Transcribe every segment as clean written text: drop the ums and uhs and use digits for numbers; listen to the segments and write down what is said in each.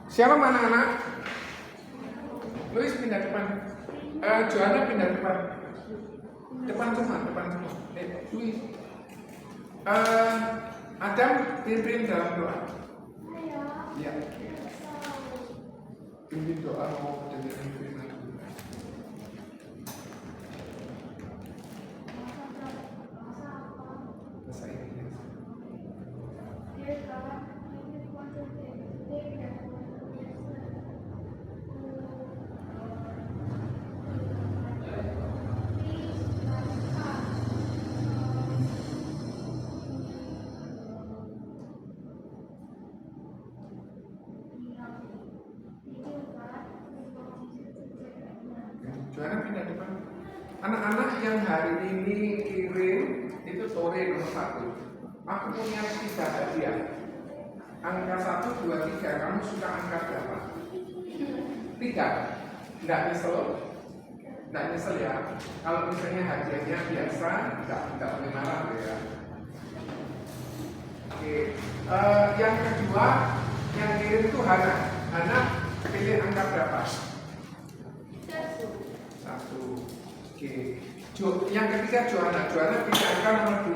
Siapa anak-anak? Luis pindah depan. Joanna pindah depan. Depan semua. Luis. Adam pimpin dalam doa. Ya. Pimpin doa mau dengerin firman Tuhan. Bahasa Inggris. Joanna pindah depan. Anak-anak yang hari ini kirim itu sore nomor 1. Aku punya 3 hadiah. Angka 1, 2, 3. Kamu suka angka berapa? 3. Nggak nyesel ya. Kalau misalnya hadiahnya biasa, nggak boleh marah ya. Oke. Yang kedua, yang kirim itu Hana. Hana pilih angka berapa? 1. Oke. Yang ketiga Joanna pilih angka nomor 2.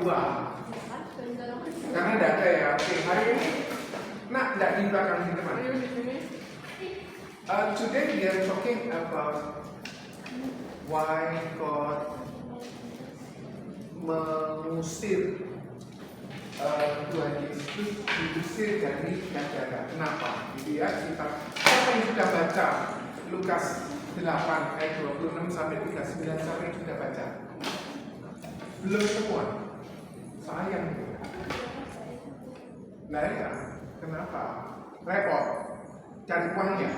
Karena tidak ada ya. Oke, hari ini tidak di belakang di teman. Today we are talking about why God mengusir Tuhan Yesus diusir dari Gadara. Kenapa? Gitu ya. Siapa yang sudah baca Lukas 8 ayat 26 sampai 39 sampai sudah baca? Belum semua. Sayang. Nah ya, kenapa? Repot. Cari uangnya.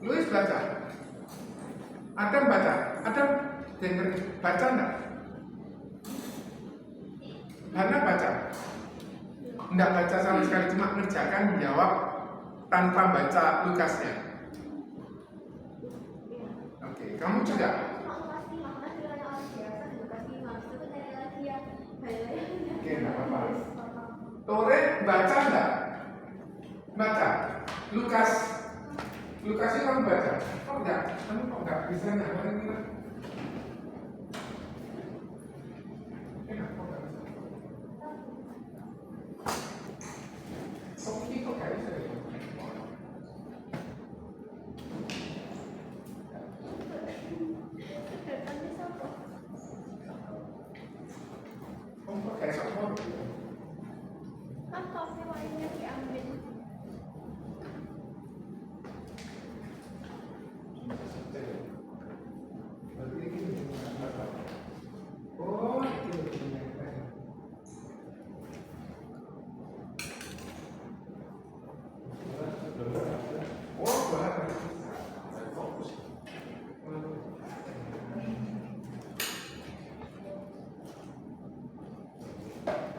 Luis baca. Adam baca. Adam denger baca enggak? Hana baca. Enggak baca sama sekali, cuma mengerjakan menjawab tanpa baca Lukasnya. Oke, kamu juga? Oke, enggak apa-apa. Tore baca enggak? Baca. Lukasnya kamu baca? Kok enggak? Kamu kok enggak bisa nyamarin kita? Sophie kok enggak bisa ya? Kamu kok kayak sama? Kan kopi lainnya diambil.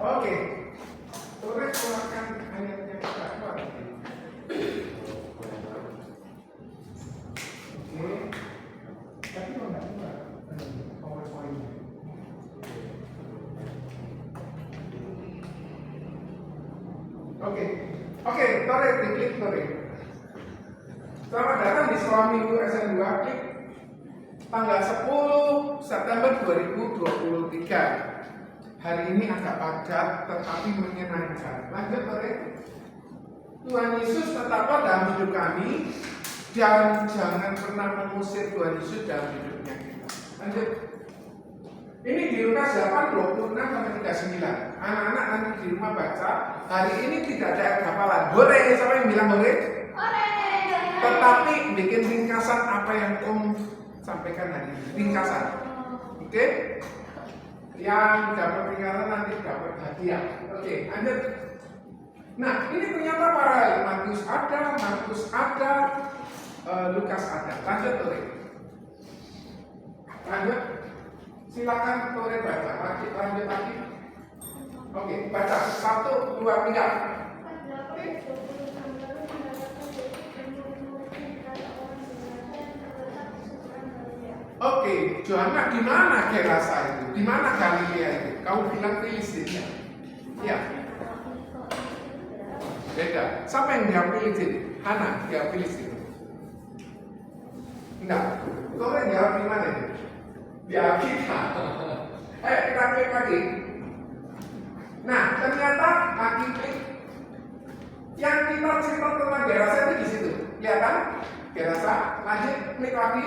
Oke, Tore keluarkan ayat yang kedua. Oke, tapi kok nggak keluar PowerPoint-nya? Oke, Tore, klik Tore. Selamat datang di Sekolah Minggu SN2, klik tanggal 10 September 2023. Hari ini agak padat tetapi menyenangkan. Lanjut, Tore. Tuhan Yesus tetaplah dalam hidup kami dan jangan pernah mengusir Tuhan Yesus dalam hidupnya kita. Lanjut. Ini di Lukas 8, 26 sampai 39. Anak-anak nanti di rumah baca. Hari ini tidak ada ayat hafalan. Hore, siapa yang bilang hore? Hore. Tetapi bikin ringkasan apa yang Om sampaikan hari ini. Ringkasan. Oke? Yang dapat ringkasan nanti dapat hadiah. Oke, lanjut. Nah, ini ternyata paralel. Markus ada, Lukas ada. Lanjut, Tore. Lanjut. Silakan Tore baca. Lanjut lagi. Oke, baca. 1, 2, 3. Oke, Joanna di mana Gerasa itu? Di mana Galilea itu? Kau bilang Filistin ya? Iya. Beda. Siapa yang dia pilih sih? Hana, dia pilih sih. Enggak. Kau yang jawab di mana ini? Di Alkitab. Kita klik lagi. Nah, ternyata lagi klik. Yang kita cerita tentang Gerasa itu di situ. Lihat kan? Gerasa. Lanjut klik lagi.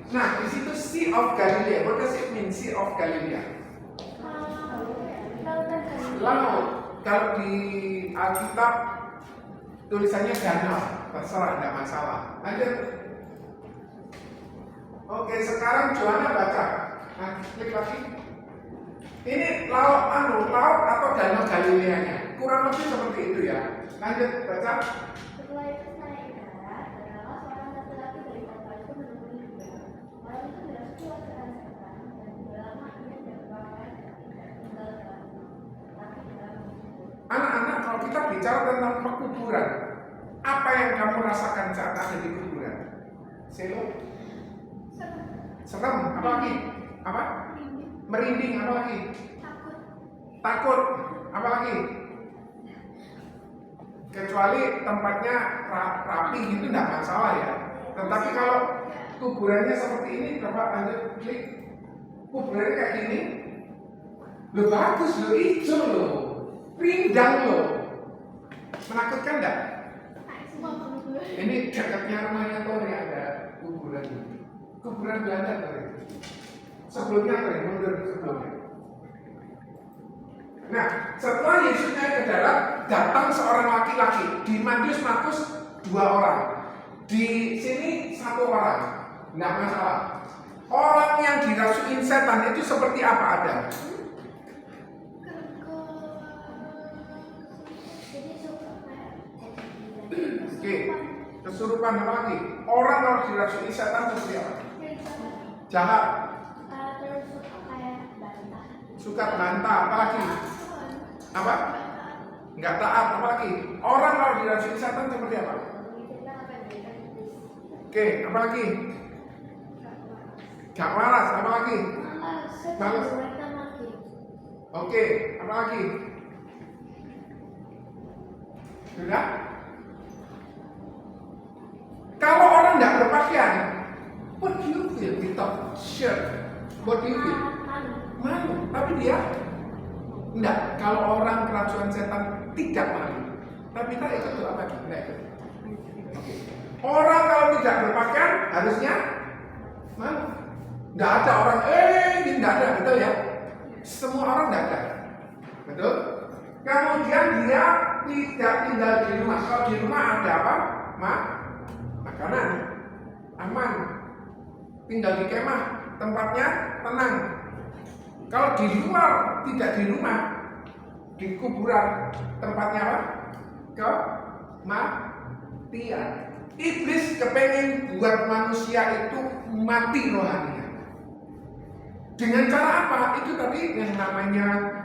Nah, di situ Sea of Galilee. What does it mean, Sea of Galilee? Lalu, kalau di Alkitab tulisannya danau, terserah, tidak masalah. Lanjut. Oke, sekarang Joanna baca. Nah, klik lagi. Ini laut atau danau Galileanya. Kurang lebih seperti itu ya. Lanjut baca. Setelah itu naik darat, adalah seorang laki-laki dari kota itu menemui dia. Orang itu dirasuki oleh setan dan dalam hatinya dia berpakaian tidak tinggal dalam tapi di dalam kubur. Anak-anak, kalau kita bicara tentang pekuburan, apa yang kamu rasakan saat ada di kuburan? Selo? Serem. Apa lagi? Apa? Merinding. Apa lagi? Takut. Apa lagi? Kecuali tempatnya rapi gitu tidak masalah ya. Tetapi kalau kuburannya seperti ini, coba lanjut klik. Kuburannya kayak gini, lo bagus, lo hijau lo, rindang lo, menakutkan nggak? Ini dekatnya rumahnya Tori ada kuburan ini. Kuburan Belanda Tori. Sebelumnya Tori, mundur sebelumnya. Nah, setelah Yesus naik ke darat, datang seorang laki-laki. Di Matius Markus 2 orang. Di sini 1 orang. Nggak masalah. Orang yang dirasukin setan itu seperti apa ada? Oke, kesurupan apa lagi? Orang kalau dirasuki setan seperti apa? Jahat. Suka bantah, apa lagi? Apa? Enggak taat, apa lagi? Orang kalau dirasuki setan seperti apa? Oke, apa lagi? Gak waras, apa lagi? Balas. Oke, apa lagi? Sudah? Kalau orang tidak berpakaian, what do you feel without shirt? What do you feel? Malu, tapi dia enggak. Kalau orang kerasukan setan tidak malu, tapi kita ikut apa lagi? Enggak ikut. Orang kalau tidak berpakaian harusnya malu. Enggak ada orang, tidak ada, betul ya? Semua orang enggak ada, betul? Kemudian dia tidak tinggal di rumah. Kalau di rumah ada apa? Makanan, aman. Tinggal di kemah, tempatnya tenang. Kalau di luar, tidak di rumah, di kuburan, tempatnya apa? Kematian. Iblis kepengen buat manusia itu mati rohaninya. Dengan cara apa? Itu tadi yang namanya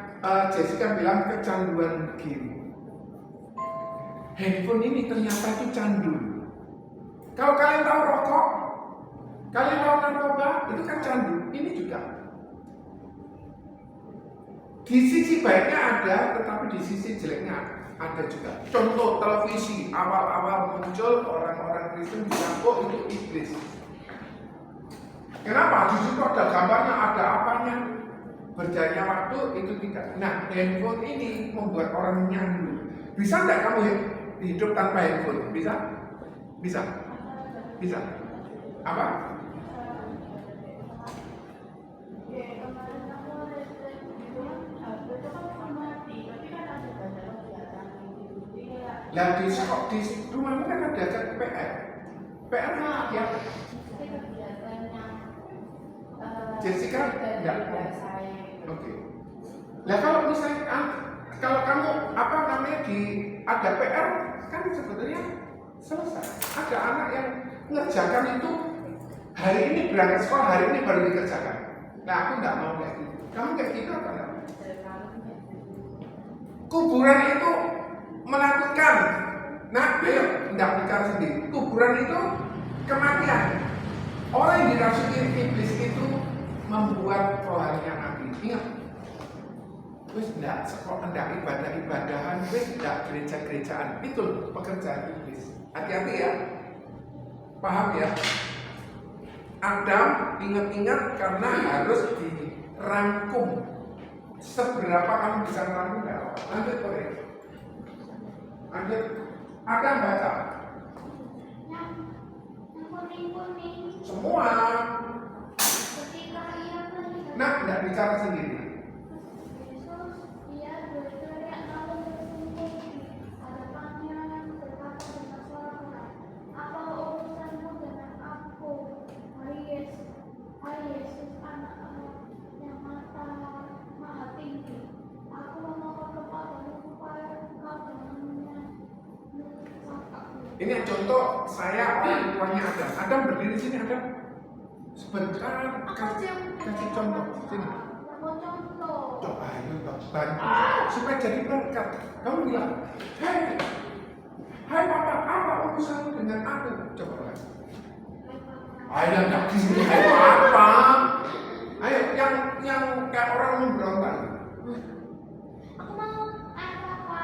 Jessica bilang kecanduan game. Handphone ini ternyata itu candu. Kalau kalian tahu rokok, kalian tahu narkoba, itu kan candu. Ini juga. Di sisi baiknya ada, tetapi di sisi jeleknya ada juga. Contoh televisi, awal-awal muncul orang-orang Kristen bilang, oh itu iblis. Kenapa? Di situ ada gambarnya, ada apanya. Berjalannya waktu itu tidak. Nah, handphone ini membuat orang nyandu. Bisa nggak kamu hidup tanpa handphone? Bisa? Bisa? Bisa? Apa? Lah di rumahmu kan ada PR. PR apa ya? Jessica enggak. Oke. Lah kalau misalnya kalau kamu apa namanya ada PR kan sebetulnya selesai. Ada anak yang mengerjakan itu hari ini berangkat sekolah, hari ini baru dikerjakan. Nah aku nggak mau kayak gitu. Kamu kayak gitu apa enggak? Kuburan itu menakutkan. Nah, ayo tidak bicara sendiri. Kuburan itu kematian. Orang yang dirasuki iblis itu membuat rohaninya mati. Ingat. Wis ndak sekolah, ndak ibadah-ibadahan, wis ndak gereja-gerejaan. Itu pekerjaan iblis. Hati-hati ya. Paham ya? Adam ingat-ingat karena harus dirangkum. Seberapa kamu bisa merangkum enggak? Lanjut Korea. Lanjut. Adam baca. Yang kuning-kuning. Semua. Ketika ia melihat Nah, nggak bicara sendiri. Yesus, ia berteriak lalu bersungguh di hadapannya berkata dengan suara keras, "Apa urusanmu dengan aku, hai Yesus, anak Allah yang maha tinggi? Aku memohon kepadamu supaya engkau jangan menyusahkan aku." Ini contoh saya orang tuanya Adam. Adam berdiri sini Adam. Sebentar kasih contoh sini. Mau contoh. Coba ayo bantu supaya jadi berkat. Kamu bilang, hai papa, apa urusanmu dengan aku? Coba lagi. Ayo nggak di sini, hai papa. Ayo yang kayak orang memberontak. Aku mau apa?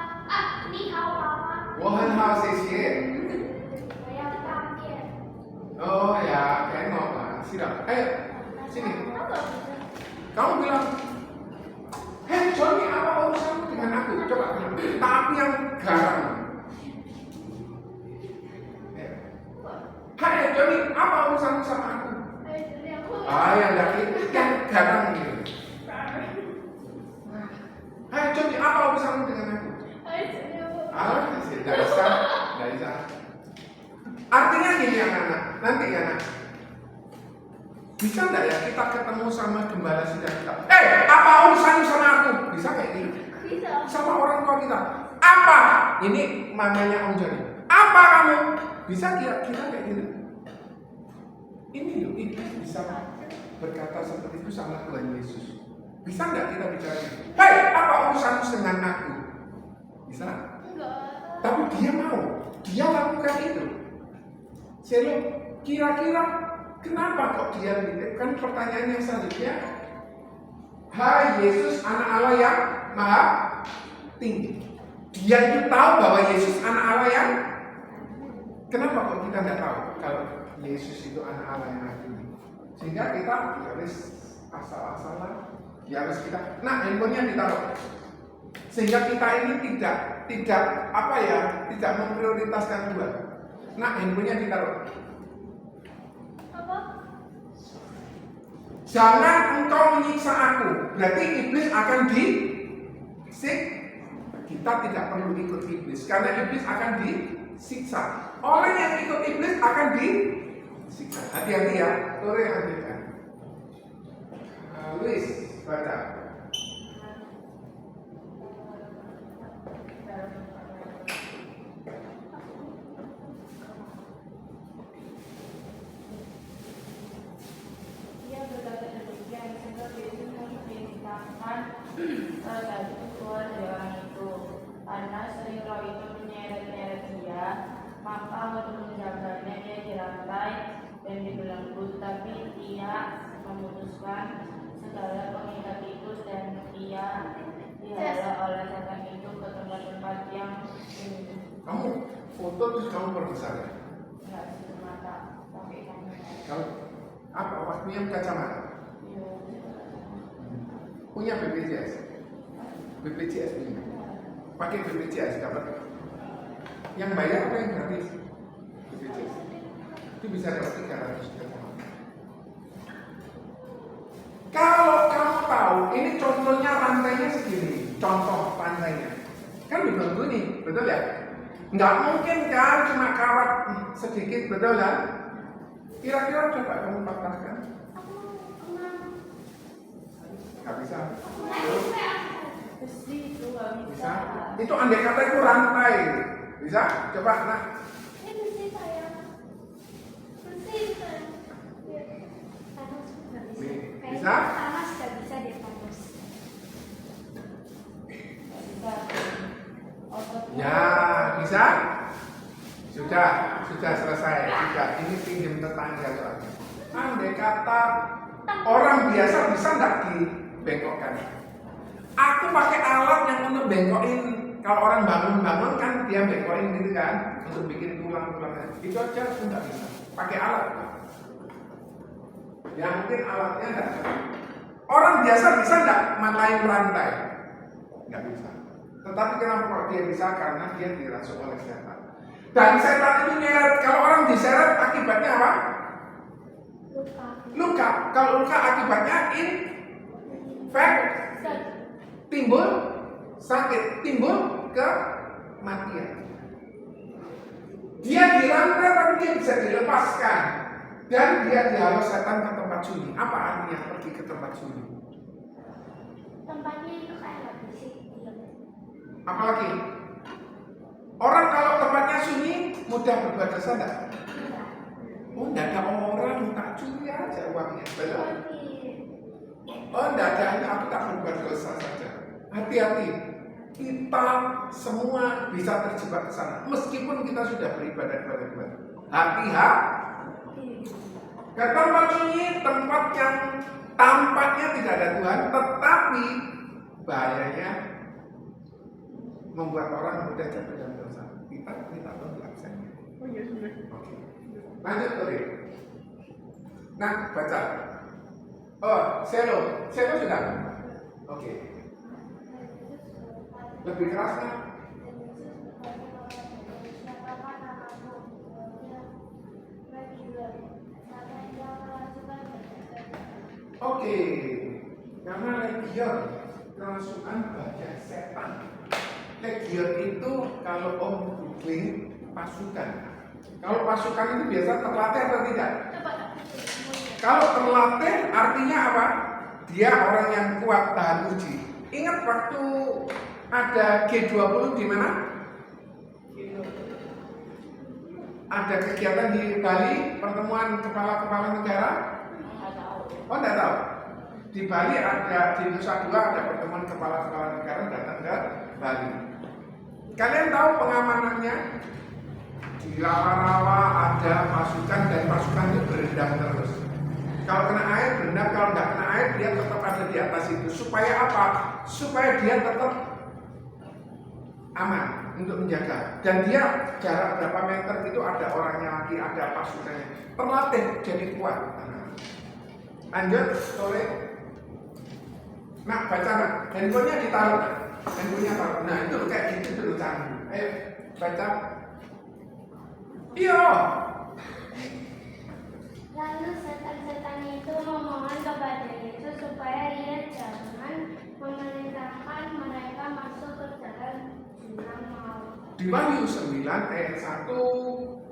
Ni hao papa. 我很好，谢谢。 我要大便。 Oh ya, kayak lah. Siap. Ayo, sini. Kamu bilang, hei Johnny, apa urusanmu dengan aku? Coba bilang. Tapi yang garang. Hai Johnny, apa urusanmu sama aku? Yang garang gitu. Hai Johnny, apa urusanmu dengan aku? Tidak bisa. Artinya gini anak-anak, nanti ya anak. Bisa nggak ya kita ketemu sama gembala sidang kita? Apa urusanmu sama aku? Bisa kayak gitu? Bisa. Sama orang tua kita. Apa? Ini mamanya Om Joni. Apa kamu? Bisa kira-kira kayak gitu? Ini loh, iblis bisa berkata seperti itu sama Tuhan Yesus. Bisa nggak kita bicara gitu? Hei, apa urusanmu dengan aku? Bisa? Enggak. Tapi dia mau, dia lakukan itu. Jadi kira-kira kenapa kok dia kan pertanyaan yang selanjutnya? Hai Yesus anak Allah yang maha tinggi. Dia itu tahu bahwa Yesus anak Allah yang kenapa kok kita tidak tahu kalau Yesus itu anak Allah yang maha tinggi? Sehingga kita harus asal-asalan, harus kita. Nah handphonenya ditaruh. Sehingga kita ini tidak apa ya, tidak memprioritaskan Tuhan. Nah, handphonenya ditaruh. Apa? Jangan engkau menyiksa aku. Berarti iblis akan disik. Kita tidak perlu ikut iblis karena iblis akan disiksa. Orang yang ikut iblis akan disiksa. Hati-hati ya. Tore yang ambilkan. Luis, baca. Saat itu keluar dari orang itu, karena sering roh itu menyeret-nyeret dia, maka waktu menjaganya dia dirantai dan dibelenggu, tapi ia memutuskan segala pengikat itu dan ia dihalau oleh setan itu ke tempat-tempat yang Kamu foto terus kamu perbesar ya? nggak semata pakai kamera. Kamu apa waktunya kacamata? Punya BPJS? BPJS punya? Pakai BPJS dapat? Yang bayar apa yang gratis? BPJS itu bisa dapat 300 juta. Kalau kamu tahu, ini contohnya rantainya segini. Contoh rantainya kan dibangku nih, betul ya? Nggak mungkin kan cuma kawat sedikit, betul kan? Kira-kira coba kamu patahkan. Nggak bisa. Besi itu nggak Bisa. Itu andai kata itu rantai. Bisa? Coba nak. Ini bersih saya. Bersih saya. Panas nggak bisa. Nih, Kayaknya bisa? panas nggak bisa deh panas. nggak bisa. Ototnya Ya, bisa? Sudah selesai. Sudah. Ini pinjam tetangga soalnya. Andai kata orang biasa bisa nggak dibengkokkan? Aku pakai alat yang untuk bengkokin. Kalau orang bangun-bangun kan dia bengkokin gitu kan, untuk bikin tulang-tulangnya. Itu aja aku nggak bisa. Pakai alat. Ya mungkin alatnya nggak bisa. Orang biasa bisa nggak matahin rantai? Nggak bisa. Tetapi kenapa kok dia bisa? Karena dia dirasuk oleh setan. Dan setan itu nyeret. Kalau orang diseret akibatnya apa? Luka. Luka. Kalau luka akibatnya infeksi. Timbul sakit, timbul kematian. Dia dirantai tapi dia bisa dilepaskan. Dan dia dihalau setan ke tempat sunyi. Apa artinya pergi ke tempat sunyi? Tempatnya itu kayak nggak berisik. Apalagi orang kalau tempatnya sunyi mudah berbuat dosa enggak? Oh, enggak ada orang, tak curi aja uangnya. Betul? Oh, enggak ada, aku tak berbuat dosa saja. Hati-hati, kita semua bisa terjebak ke sana. Meskipun kita sudah beribadah kepada Tuhan. Hati-hati. Ke tempat sunyi, tempat yang tampaknya tidak ada Tuhan, tetapi bahayanya membuat orang mudah jatuh dalam dosa. Kita tahu absennya. Oh iya sudah. Oke. Lanjut Tori. Nah, baca. Oh, Selo sudah. Oke. Lebih keras kan? Oke. Karena legion kerasukan bagian setan. Legion itu kalau Om googling pasukan. Kalau pasukan itu biasa terlatih atau tidak? Kalau terlatih artinya apa? Dia orang yang kuat tahan uji. Ingat waktu ada G20 di mana? Ada kegiatan di Bali, pertemuan kepala-kepala negara? Oh, enggak tahu. Di Bali ada, di Nusa Dua ada pertemuan kepala-kepala negara datang ke Bali. Kalian tahu pengamanannya? Di rawa-rawa ada pasukan dan pasukan itu berendam terus. Kalau kena air berendam, kalau nggak kena air dia tetap ada di atas itu. Supaya apa? Supaya dia tetap aman untuk menjaga. Dan dia jarak berapa meter itu ada orangnya lagi, ada pasukannya. Terlatih jadi kuat. Lanjut, sore. Nah, baca nak. Handphonenya ditaruh. Handphonenya taruh. Nah, itu kayak gitu dulu canggih. Ayo, baca. Iya. Lalu setan-setan itu memohon kepada Yesus supaya ia jangan memerintahkan mereka masuk ke dalam jurang maut. Di Wahyu 9 ayat 1,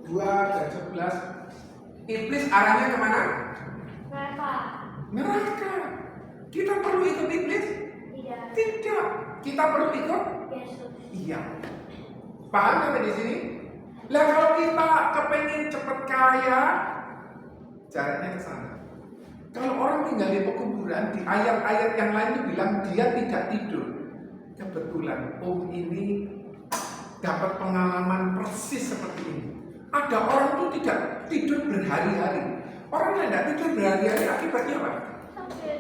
2, dan 11 iblis arahnya kemana? Mereka Neraka. Kita perlu ikut iblis? tidak Tidak. Kita perlu ikut? Yesus. Iya. Paham sampai di sini? Lah kalau kita kepengen cepet kaya, caranya ke sana. Kalau orang tinggal di pekuburan, di ayat-ayat yang lain itu bilang dia tidak tidur. Kebetulan Om ini dapat pengalaman persis seperti ini. Ada orang tuh tidak tidur berhari-hari. Orang yang tidak tidur berhari-hari akibatnya apa? Sakit.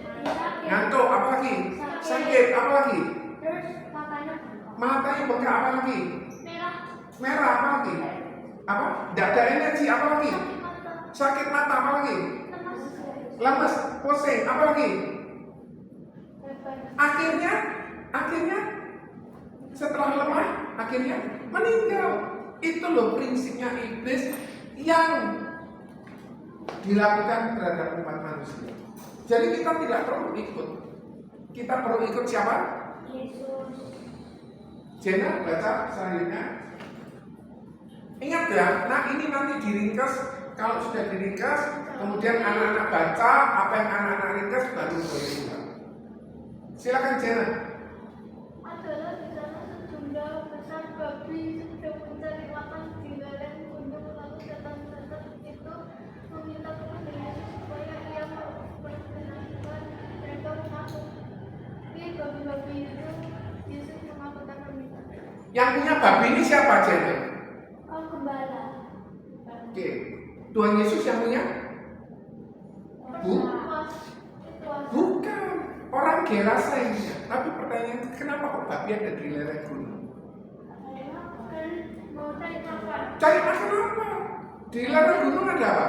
Ngantuk, apa lagi? Sakit, apa lagi? Terus matanya bengkak. Matanya bengkak, apa lagi? Merah. Merah, apa lagi? Apa? Tidak ada energi, apa lagi? Sakit mata. Sakit mata, apa lagi? Lemas. Lemas, pusing, apa lagi? Lepas. Akhirnya setelah lemah, akhirnya meninggal. Itu loh prinsipnya iblis yang dilakukan terhadap umat manusia. Jadi kita tidak perlu ikut. Kita perlu ikut siapa? Yesus. Jena baca selanjutnya. Ingat ya, nah ini nanti diringkas. Kalau sudah diringkas, kemudian anak-anak baca apa yang anak-anak ringkas baru boleh buka. Silakan Jena. Adalah di sana sejumlah besar babi sedang mencari makan di ladang gunung, lalu setan-setan itu meminta kepada Yesus supaya ia memperkenalkan mereka mengaku. Tapi babi-babi itu Yesus mengabaikan permintaan. Yang punya babi ini siapa Jena? Oh, gembala. Oke, Tuhan Yesus yang punya? Bukan. Orang Gerasa yang punya. Tapi pertanyaan pertanyaan, kenapa kok babi ada di lereng gunung? Kan mau cari makan. Cari makan apa? Di lereng gunung ada apa?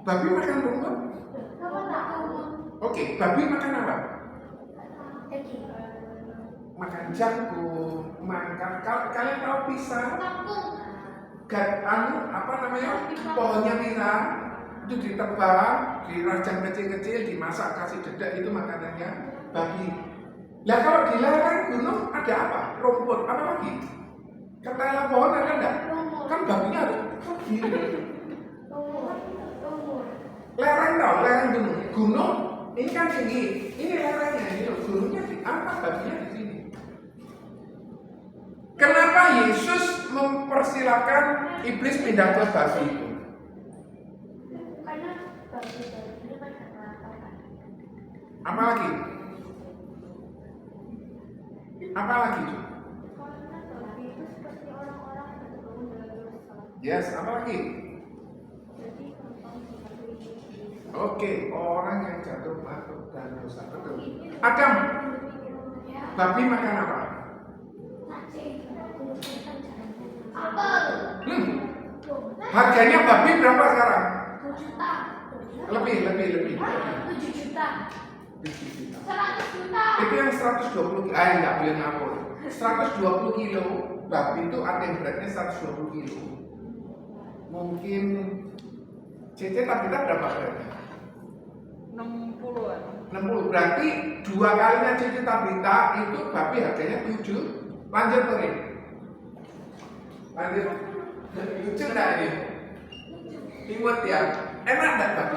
Babi makan rumput? Kamu tahu? Oke, babi makan apa? Daging. Makan jagung, makan. Kalian tahu pisang? Kangkung. Apa namanya? Pohonnya pisang itu ditebang, dirajang kecil-kecil, dimasak, kasih dedak, itu makanannya babi. Lah kalau di lereng gunung ada apa? Rumput, apa lagi? Ketela pohon ada enggak? Kan babinya ada begini. Lereng tau, lereng gunung. Gunung ini kan tinggi, ini lerengnya, ini loh, gunungnya di atas, babinya di sini. Kenapa Yesus mempersilahkan iblis pindah ke babi itu? Karena babi itu kan apa? Apa lagi? Apa lagi? Karena babi itu seperti orang-orang yang terbangun dalam dosa. Yes, apa lagi? Jadi gampang dipengaruhi. Oke, orang yang jatuh masuk dan dosa, betul. Adam, babi makan apa? Apel. Harganya babi berapa sekarang? 2 juta. Lebih. 7 juta. 100 juta. Itu yang 120 kilo, nggak boleh ngapur. 120 kilo babi itu ada yang beratnya 120 kilo. Mungkin Cece Tabita berapa beratnya? 60-an. 60, berarti 2 kalinya Cece Tabita itu babi harganya 7. Lanjut Tori. Lanjut. Lucu enggak ini? Imut ya. Enak enggak babi?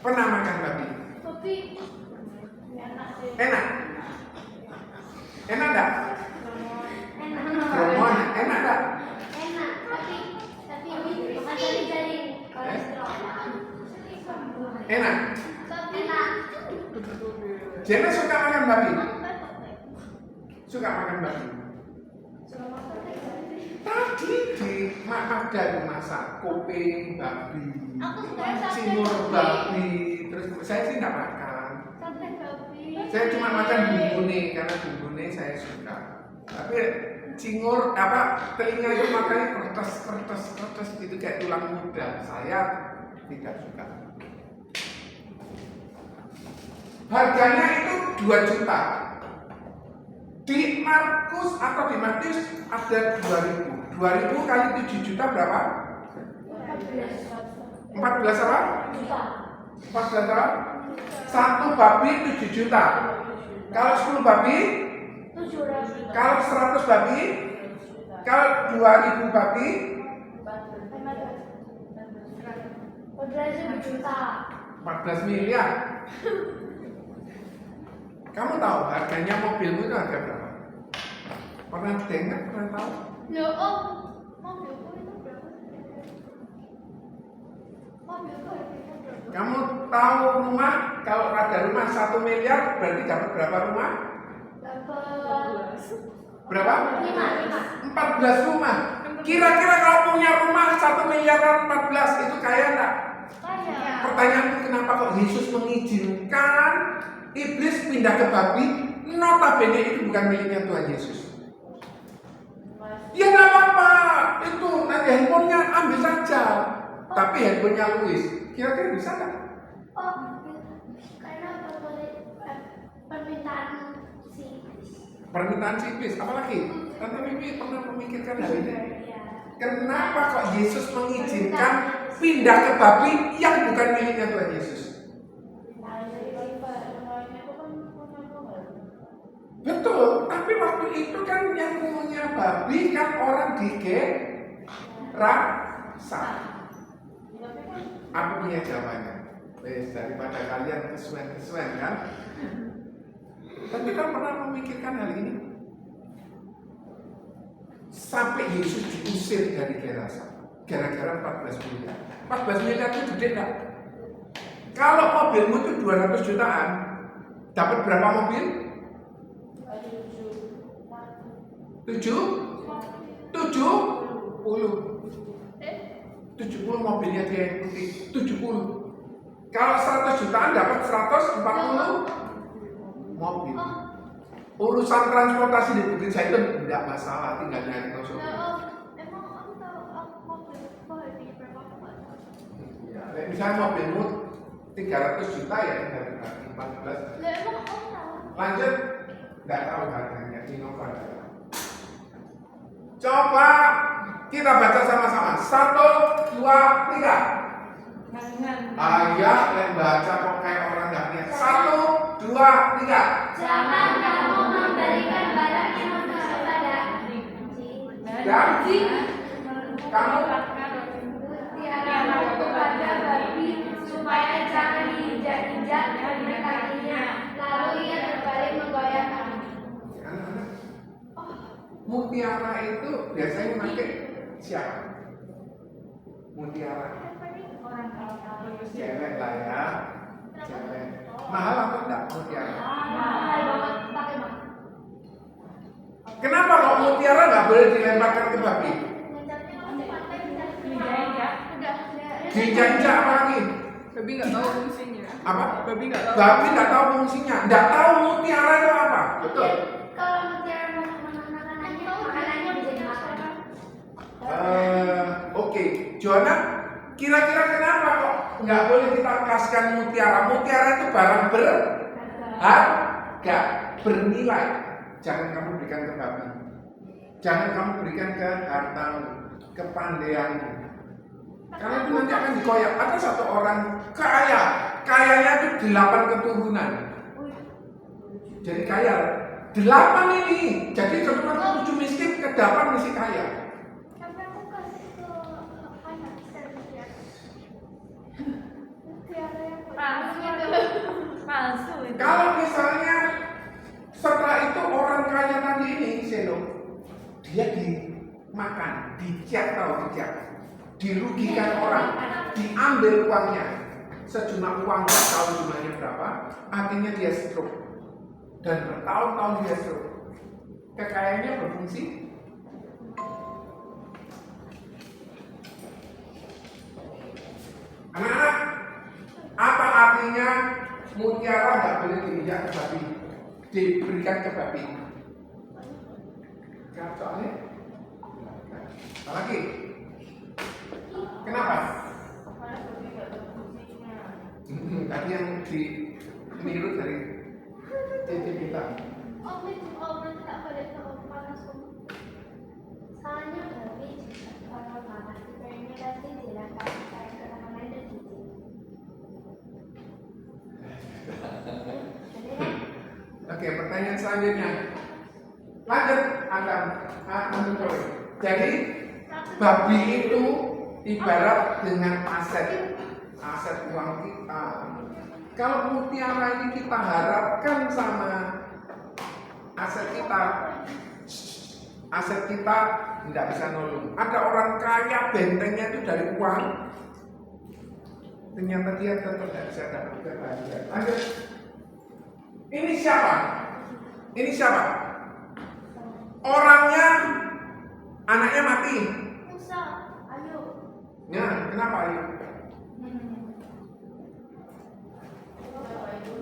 Pernah makan babi? Tapi enak sih. Enak? Enak enggak? Enak. Kromon, enak enggak? Enak. Tapi ini bukan dari kolesterol. Enak? Tapi enak. Jena suka makan babi? Suka makan babi? Tadi di ada masak kuping babi, Aku sebenarnya sampai cingur babi. babi, terus saya sih nggak makan. Sampai babi. Saya cuma makan bumbune karena bumbune saya suka. Tapi cingur telinga itu makanya kertas gitu kayak tulang muda. Saya tidak suka. Harganya itu 2 juta. Di Markus atau di Matius ada 2.000. 2.000 kali 7 juta berapa? 14 apa? 14 apa? 1 babi 7 juta. Kalau 10 babi? 700. Kalau 100 babi? Kalau 2.000 babi? 14 juta. 14 miliar. Kamu tahu harganya mobilmu itu harga berapa? Pernah dengar? Pernah tahu? Loh, oh, mobilku itu berapa? Mobilku harganya berapa? Kamu tahu rumah? Kalau ada rumah 1 miliar berarti dapat berapa rumah? Dapat Berapa? 5. 14 rumah. Kira-kira kalau punya rumah 1 miliar 14 itu kaya enggak? Kaya. Pertanyaanku kenapa kok Yesus mengizinkan iblis pindah ke babi? Notabene itu bukan miliknya Tuhan Yesus. Ya nggak apa-apa, itu nanti handphonenya ambil saja. Tapi handphonenya Louis, kira-kira bisa nggak? Oh, karena permintaan si. Permintaan si iblis, apalagi? Tante Mimi pernah memikirkan hal ini. Iya. Kenapa kok Yesus mengizinkan pindah ke babi yang bukan miliknya Tuhan Yesus? Betul, tapi waktu itu kan yang punya babi kan orang di Gerasa. Aku punya jawabannya. Daripada kalian kesuwen kan? Tapi kan pernah memikirkan hal ini? Sampai Yesus diusir dari Gerasa gara-gara 14 miliar. 14 miliar itu gede enggak? Kalau mobilmu itu 200 jutaan, dapat berapa mobil? 70 mobilnya dia ikuti 70. Kalau 100 jutaan dapat 140 mobil. Urusan transportasi di Bukit Zaitun tidak masalah, tinggal nyari tahu. Emang aku tahu aku mobil di berapa Pak? Ya, misalnya mobilmu 300 juta ya tinggal dibagi 14. Lah emang aku tahu. Lanjut, nggak tahu harganya Innova. Coba kita baca sama-sama. 1, 2, 3. Ayah yang baca kok kayak orang nggak niat. 1, 2, 3. Jangan kamu memberikan barang yang untuk kepada Dan kamu tiara kepada babi supaya jangan diinjak-injak dengan kakinya. Lalu ia terbalik membayangkan. anak-anak, mutiara itu biasanya pakai siapa? Mutiara Orang kalau cewek lah ya, cewek. Mahal apa enggak mutiara? Mahal banget pakai mah. Kenapa kok mutiara nggak boleh dilemparkan ke babi? Ngencatnya kalau dipakai bisa Diinjak-injak. udah. Diinjak-injak apa lagi? Babi nggak tahu fungsinya. Apa? Babi nggak tahu. Babi nggak tahu fungsinya, nggak tahu mutiara itu apa. Betul. Kalau mutiara makanannya bisa dimakan. Oke, Joanna, kira-kira kenapa kok nggak boleh kita kasihkan mutiara? Mutiara itu barang berharga, bernilai. Jangan kamu berikan ke babi. Jangan kamu berikan ke hartamu, kepandaianmu. Karena itu nanti akan dikoyak. Ada satu orang kaya, kayanya itu 8 keturunan. Jadi kaya 8 ini. Jadi keturunan 7 miskin, ke 8 mesti kaya. Sampai aku kasih ke anak saya mutiara. Mutiara yang Palsu itu. Palsu itu. Kalau misalnya setelah itu orang kaya tadi ini, Seno, dia dimakan, dicek tahu dicek, dirugikan orang, diambil uangnya, sejumlah uang nggak tahu jumlahnya berapa, akhirnya dia stroke dan bertahun-tahun dia stroke. Kekayaannya berfungsi. Anak-anak, apa artinya mutiara nggak boleh diinjak ke babi, diberikan ke babi? Soalnya, apa lagi? Kenapa? Karena babi nggak tahu fungsinya. Tadi yang diniru dari cici kita. berarti tak boleh tahu panas kamu. Soalnya babi kalau panas kayaknya pasti dilakukan kayak ketahanan dan cici. Oke, pertanyaan selanjutnya. Lanjut, Jadi, babi itu ibarat dengan aset uang kita. Kalau mutiara ini kita harapkan sama aset kita tidak bisa nolong. Ada orang kaya bentengnya itu dari uang, ternyata dia tetap tidak bisa dapat kebahagiaan. Lanjut. Ini siapa? Ini siapa? Orangnya, anaknya mati. Musa, ayo. Ya, kenapa ayo?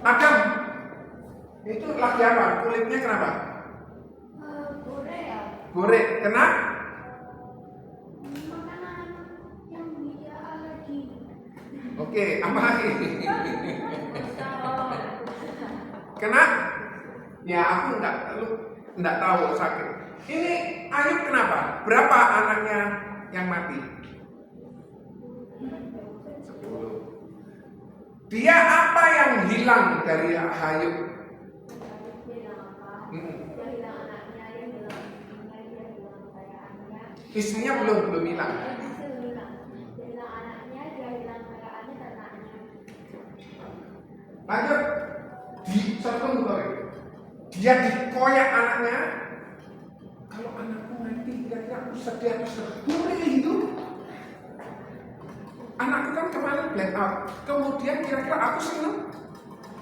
Adam, itu lagi apa? Kulitnya kenapa? Goreng. Goreng, kena? Makanan yang dia alergi. Oke, apa lagi? Kena? Ya aku enggak tahu sakit. Ini Ayub kenapa? Berapa anaknya yang mati? 10. Dia apa yang hilang dari Ayub? Bilang apa? Dia bilang anaknya, dia bilang istrinya, dia bilang kekayaannya. Istrinya belum hilang. Dia bilang anaknya, dia bilang kekayaannya dan anaknya. Lanjut. Dia dikoyak anaknya. Kalau anakku mati, kira-kira aku sedih atau sedih gitu. Anakku kan kemarin black out. Kemudian kira-kira aku seneng.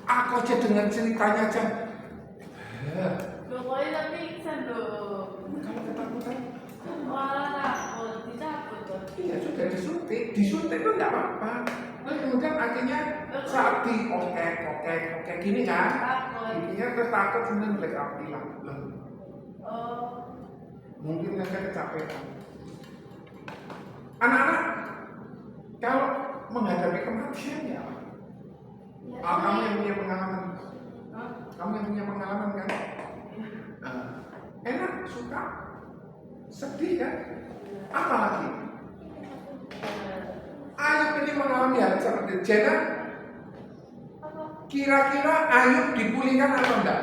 Aku aja dengan ceritanya aja. Pokoknya tapi iksan dong. Kalau ketakutan, Malah takut, dicabut tuh. iya sudah disuntik. Disuntik itu nggak apa-apa. kemudian akhirnya saat di oke gini kan, Takut. giginya tertakut kemudian black out hilang. Oh. Mungkin mereka kecapean. Anak-anak, kalau menghadapi kematian ya, kamu yang punya pengalaman, kamu yang punya pengalaman kan? Enak, suka, sedih kan? Apa lagi? Ayub ini mengalami hal seperti Jena. Kira-kira Ayub dipulihkan atau enggak?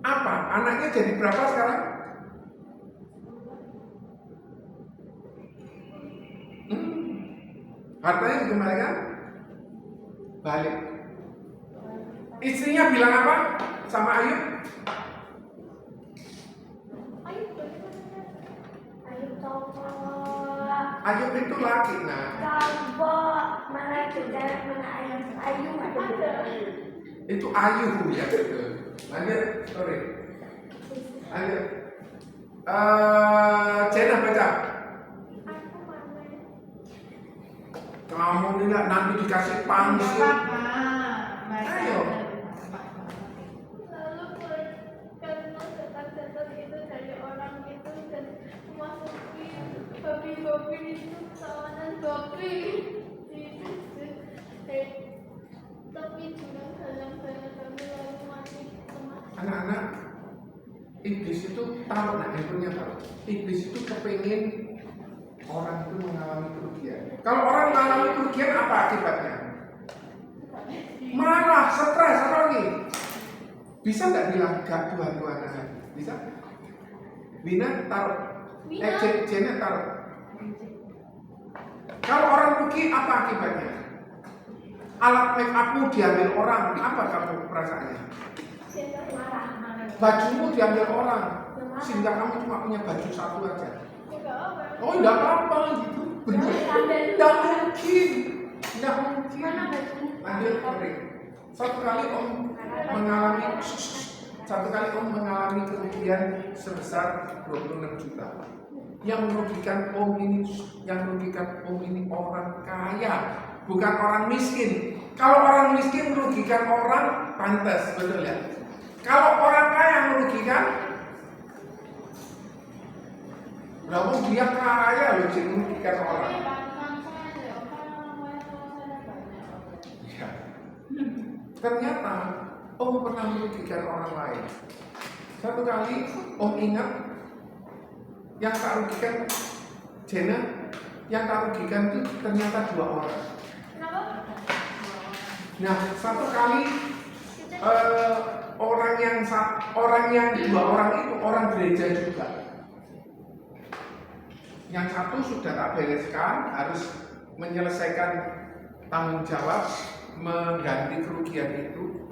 Apa? Anaknya jadi berapa sekarang? Hartanya dikembalikan? Balik. Istrinya bilang apa sama Ayub? Ayub itu laki, nah. Itu Ayub ya betul. Lanjut, sorry. Lanjut. Cena baca. Kamu tidak nanti dikasih pangsil. Ayo. Lalu karena setan-setan itu dari orang itu dan memasuki babi-babi itu tawanan babi tapi juga dalam-dalam kami lalu mati Anak-anak, iblis itu tahu, nah handphonenya tahu. Iblis itu kepengen orang itu mengalami kerugian. Kalau orang mengalami kerugian apa akibatnya? Marah, stres, apa lagi? Bisa nggak bilang gak Tuhan aja? Bisa? Bina taruh. Jena taruh. Kalau orang rugi apa akibatnya? Alat make upmu diambil orang, apa kamu perasaannya? Bajumu diambil orang, sehingga kamu cuma punya baju satu aja. Oh, enggak apa-apa gitu. Benar. Enggak mungkin. Enggak mungkin. Lanjut, Fredrik. Satu kali Om mengalami kerugian sebesar 26 juta. Yang merugikan Om ini orang kaya, bukan orang miskin. Kalau orang miskin merugikan orang, pantas, betul ya? Kalau orang kaya merugikan, berapa dia kaya loh, jadi merugikan orang. Ya. Ternyata Om pernah merugikan orang lain. Satu kali Om ingat yang tak rugikan Jena, yang tak rugikan itu ternyata 2 orang. Nah, satu kali orang yang 2 orang itu orang gereja juga. Yang satu sudah tak bereskan, harus menyelesaikan tanggung jawab mengganti kerugian itu.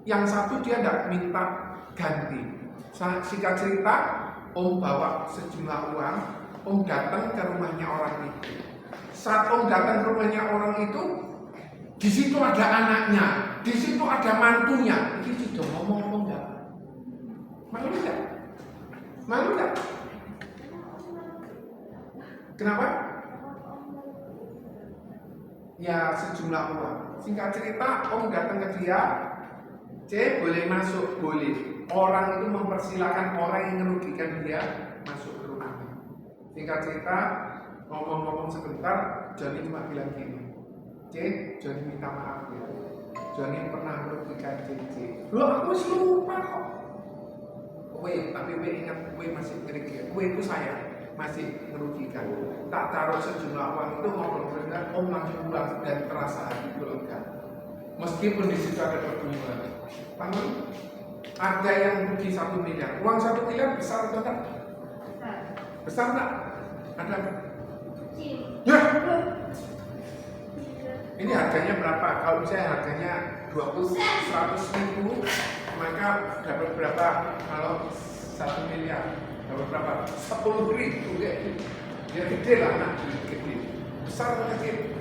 Yang satu dia tidak minta ganti. Singkat cerita, Om bawa sejumlah uang, Om datang ke rumahnya orang itu. Saat Om datang ke rumahnya orang itu, di situ ada anaknya, di situ ada mantunya. Ini sudah ngomong enggak? Malu enggak? Malu enggak? Kenapa? Ya sejumlah uang. Singkat cerita, Om datang ke dia, C boleh masuk, boleh. Orang itu mempersilahkan orang yang merugikan dia masuk ke rumahnya. Singkat cerita, ngomong-ngomong sebentar, Johnny cuma bilang gini, C, Johnny minta maaf ya. Johnny pernah merugikan C. Loh aku sih lupa kok. Tapi ingat, masih ngerugikan. Itu saya masih merugikan. Tak taruh sejumlah uang itu ngobrol dengan Om langsung pulang dan terasa hati lega. Meskipun di situ ada pertemuan. Tangan ada yang rugi 1 miliar. Uang 1 miliar besar atau enggak? Besar enggak? Ada? Ya. Ini harganya berapa? Kalau misalnya harganya 100 ribu, maka dapat berapa? Kalau 1 miliar dapat berapa? 10 ribu. Ya gede lah, anak gede. Besar atau kecil?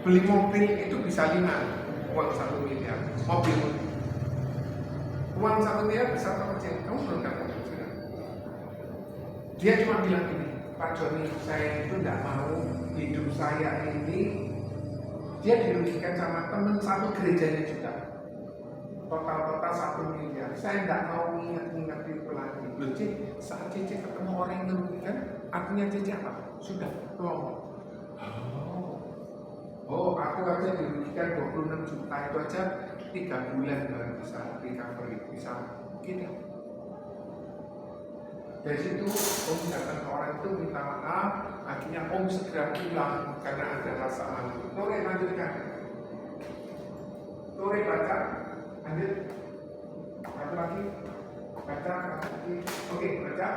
Beli mobil itu bisa 5, uang 1 miliar. Mobil. Uang 1 miliar besar atau kecil? Kamu belum dapat. Dia cuma bilang gini, Pak Joni, saya itu tidak mau hidup saya ini dia dirugikan sama teman satu gerejanya juga. Total 1 miliar. Saya tidak mau ingat-ingat itu lagi. Loh, Cik, saat Cici ketemu orang yang merugikan, artinya Cici apa? Sudah, ngomong. Oh, aku aja dirugikan 26 juta itu aja 3 bulan baru bisa recovery, bisa gitu. Dari situ Om datang ke orang itu minta maaf, akhirnya Om segera pulang karena ada rasa malu. Tore lanjutkan. Tore baca, lanjut. Baca lagi, baca lagi. Oke, baca.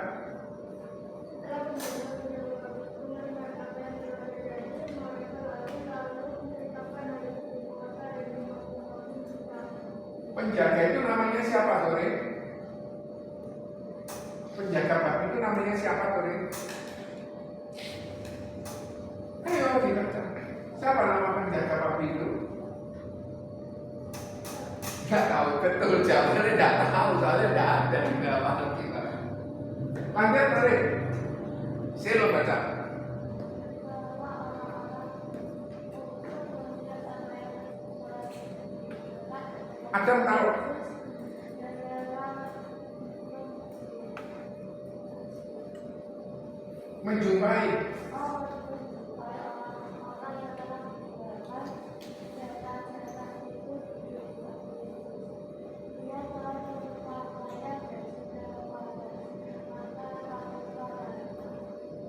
Setelah mendengar apa yang telah terjadi, mereka lalu menceritakan hal itu di kota dan di kota. Penjaga itu namanya siapa, Tore? Penjaga bab itu namanya siapa, Tore? Ayo dibaca. Siapa nama penjaga bab itu? Tidak tahu, betul jawabannya tidak tahu, soalnya tidak ada di dalam kita. Lanjut, Tore. Silo baca. Adam tahu. Menjumpai.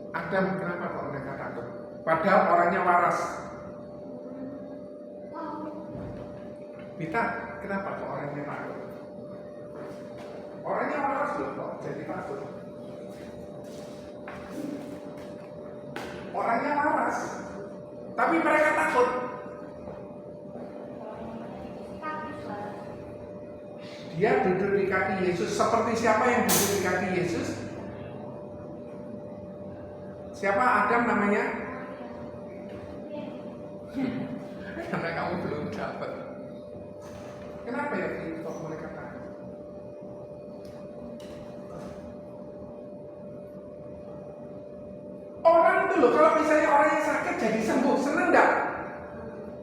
Adam, kenapa kok mereka takut? Padahal orangnya waras. Mita, kenapa kok orangnya takut? Orangnya waras loh kok jadi takut. Orangnya waras, tapi mereka takut. Dia duduk di kaki Yesus. Seperti siapa yang duduk di kaki Yesus? Siapa Adam namanya? Karena kamu belum dapat. Kenapa ya kok mereka takut? Orang itu loh, kalau misalnya orang yang sakit jadi sembuh, seneng nggak?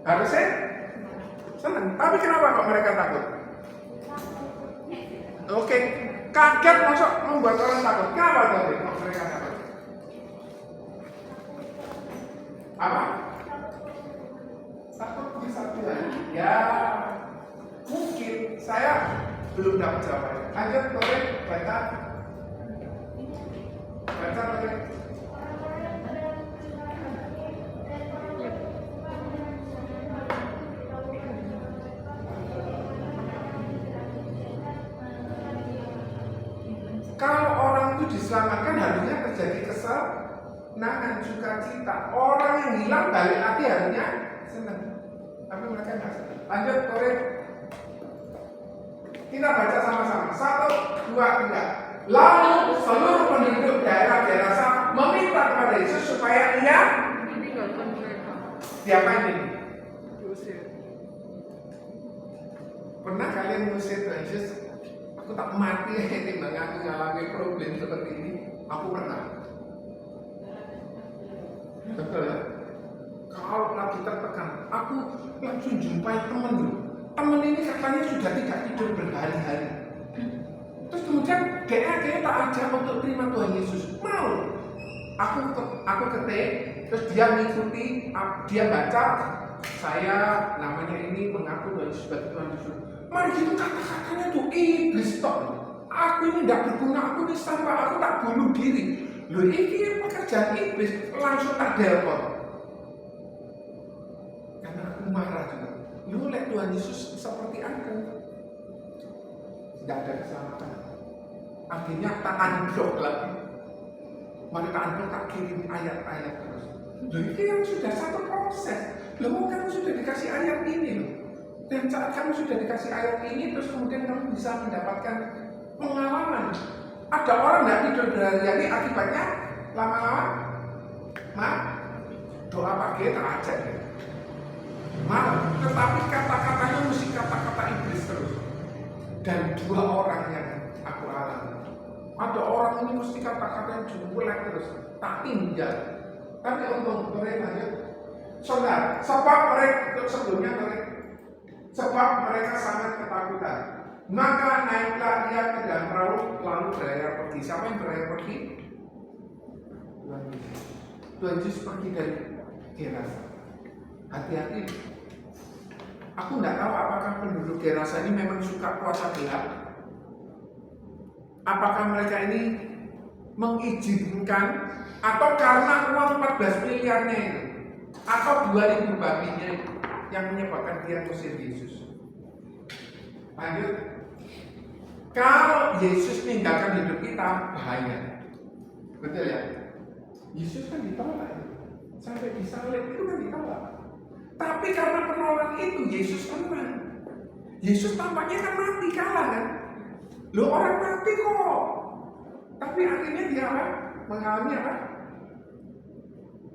Harusnya seneng. Tapi kenapa kok mereka takut? Oke, kaget masuk membuat orang takut. Kenapa tadi kok mereka takut? Apa? Takut bisa bilang. Ya, mungkin saya belum dapat jawabannya. Lanjut, boleh baca. Baca boleh. Kalau orang itu diselamatkan harusnya terjadi kesenangan, sukacita. Orang yang hilang balik lagi harusnya senang. Tapi mereka nggak senang. Lanjut, Tore. Kita baca sama-sama. 1, 2, 3. Lalu seluruh penduduk daerah-daerah sana meminta kepada Yesus supaya ia Tinggalkan mereka. diapain ini? Diusir. Pernah kalian mengusir Tuhan Yesus? Aku tak mati ketimbang aku ngalami problem seperti ini. Aku pernah. Betul ya? Kalau lagi tertekan, aku langsung jumpai temen dulu. Temen ini katanya sudah tidak tidur berhari-hari. Terus kemudian dia tak ajak untuk terima Tuhan Yesus. Mau? Aku ketik, terus dia mengikuti, dia baca. Saya namanya ini mengaku Tuhan Yesus sebagai Tuhan Yesus. Mari gitu kata-katanya tuh iblis tok. Aku ini tidak berguna, aku ini sampah, aku tak bunuh diri. Loh ini pekerjaan iblis, langsung tak delpon. Karena aku marah juga. Lu lihat Tuhan Yesus seperti aku. Tidak ada keselamatan. Akhirnya tak unblock lagi. Mari tak unblock, tak kirim ayat-ayat terus. Loh ini yang sudah satu proses. Loh kamu sudah dikasih ayat ini loh. Dan saat kamu sudah dikasih ayat ini, terus kemudian kamu bisa mendapatkan pengalaman. Ada orang tidak tidur berhari-hari, akibatnya lama-lama doa pagi tak ajak ya. Tetapi kata-katanya mesti kata-kata iblis terus. Dan 2 orang yang aku alami. Ada orang ini mesti kata-katanya jelek terus. tak tinggal. Tapi untung mereka lanjut. Saudara, sebab mereka sebelumnya sebab mereka sangat ketakutan. Maka naiklah ia ke dalam perahu lalu berlayar pergi. Siapa yang berlayar pergi? Tuhan Yesus pergi dari Gerasa. Hati-hati. Aku tidak tahu apakah penduduk Gerasa ini memang suka puasa gelap. Apakah mereka ini mengizinkan atau karena uang 14 miliarnya itu atau 2.000 babinya itu yang menyebabkan dia mengusir Yesus. Lanjut. Kalau Yesus meninggalkan hidup kita, bahaya. Betul ya? Yesus kan ditolak. Sampai disalib itu kan ditolak. Tapi karena penolakan itu, Yesus menang. Yesus tampaknya kan mati, kalah kan? Loh, orang mati kok. Tapi akhirnya dia apa? Mengalami apa?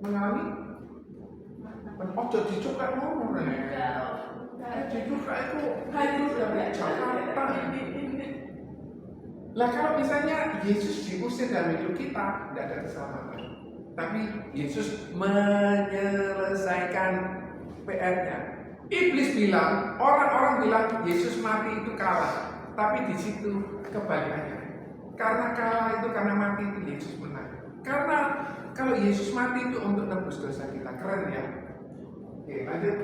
Mengalami ojo dicoba ngomong dicoba itu dari Jakarta. Lah kalau misalnya Yesus diusir dari hidup kita, tidak ada keselamatan. Tapi Yesus menyelesaikan PR-nya. Iblis bilang, orang-orang bilang Yesus mati itu kalah. Tapi di situ kebalikannya. Karena kalah itu karena mati itu Yesus menang. Karena kalau Yesus mati itu untuk tebus dosa kita. Keren ya. Oke, lanjut.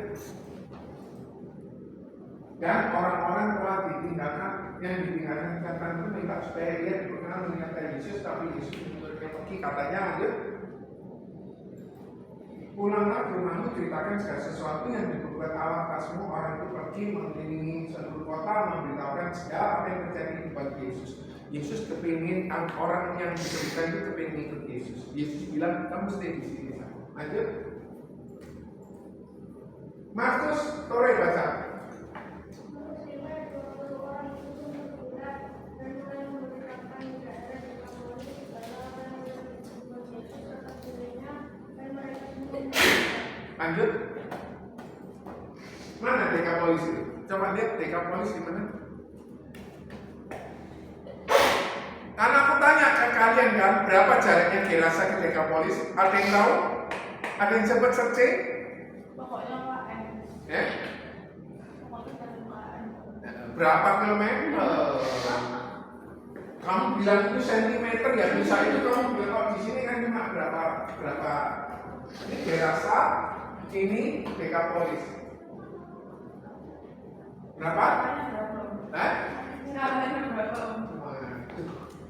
Dan orang-orang telah ditinggalkan, yang ditinggalkan setan itu minta supaya dia diperkenal mengingatkan Yesus, tapi Yesus menyuruhnya pergi. Katanya, lanjut. Pulanglah ke rumahmu, ceritakan segala sesuatu yang diperbuat Allah atasmu. Orang itu pergi mengelilingi seluruh kota, memberitahukan segala apa yang terjadi di bagi Yesus. Yesus kepingin orang yang diberikan itu kepingin ikut Yesus. Yesus bilang, kamu stay di sini. Lanjut. Markus, Tore baca. Lanjut. Mana Dekapolis itu? Coba lihat Dekapolis di mana? Karena aku tanya ke kalian kan, berapa jaraknya Gerasa ke Dekapolis? Ada yang tahu? Ada yang sempat searching? Pokoknya KM. Pokoknya KM. Berapa kilometer? Kamu bilang itu sentimeter ya, bisa itu kamu bilang kalau di sini kan cuma berapa? Ini Gerasa, ini Dekapolis. Berapa?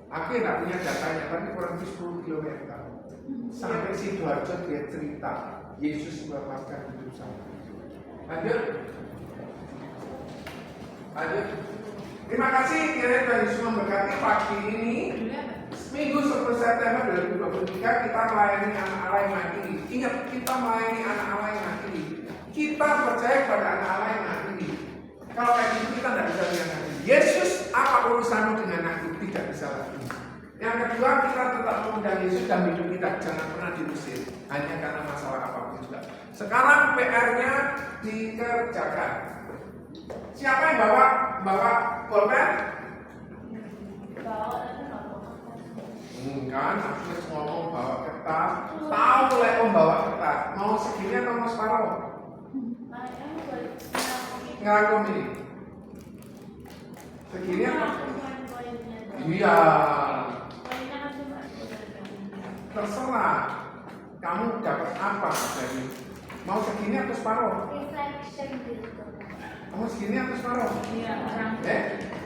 Aku nggak punya datanya, tapi kurang lebih 10 km. Sampai Sidoarjo dia cerita, Yesus melepaskan hidup saya. Lanjut. Terima kasih kiranya Tuhan Yesus memberkati pagi ini. Minggu 10 September 2023 kita melayani anak Allah yang mati. Ingat, kita melayani anak Allah yang mati. Kita percaya pada anak Allah yang mati. Kalau kayak gitu kita tidak bisa lihat. Yesus, apa urusanmu dengan aku? Tidak bisa lagi. Yang kedua, kita tetap mengundang Yesus dalam hidup kita. Jangan pernah diusir hanya karena masalah apapun juga. Sekarang PR-nya dikerjakan. Siapa yang bawa pulpen? Kan, aku ngomong bawa kertas. Tahu lah om bawa kertas. Mau segini atau mau separuh? Ngerangkum ini. Segini atau? Iya. Terserah. Kamu dapat apa dari? Mau segini atau separuh? Reflection gitu. Kamu segini atau separuh? Iya,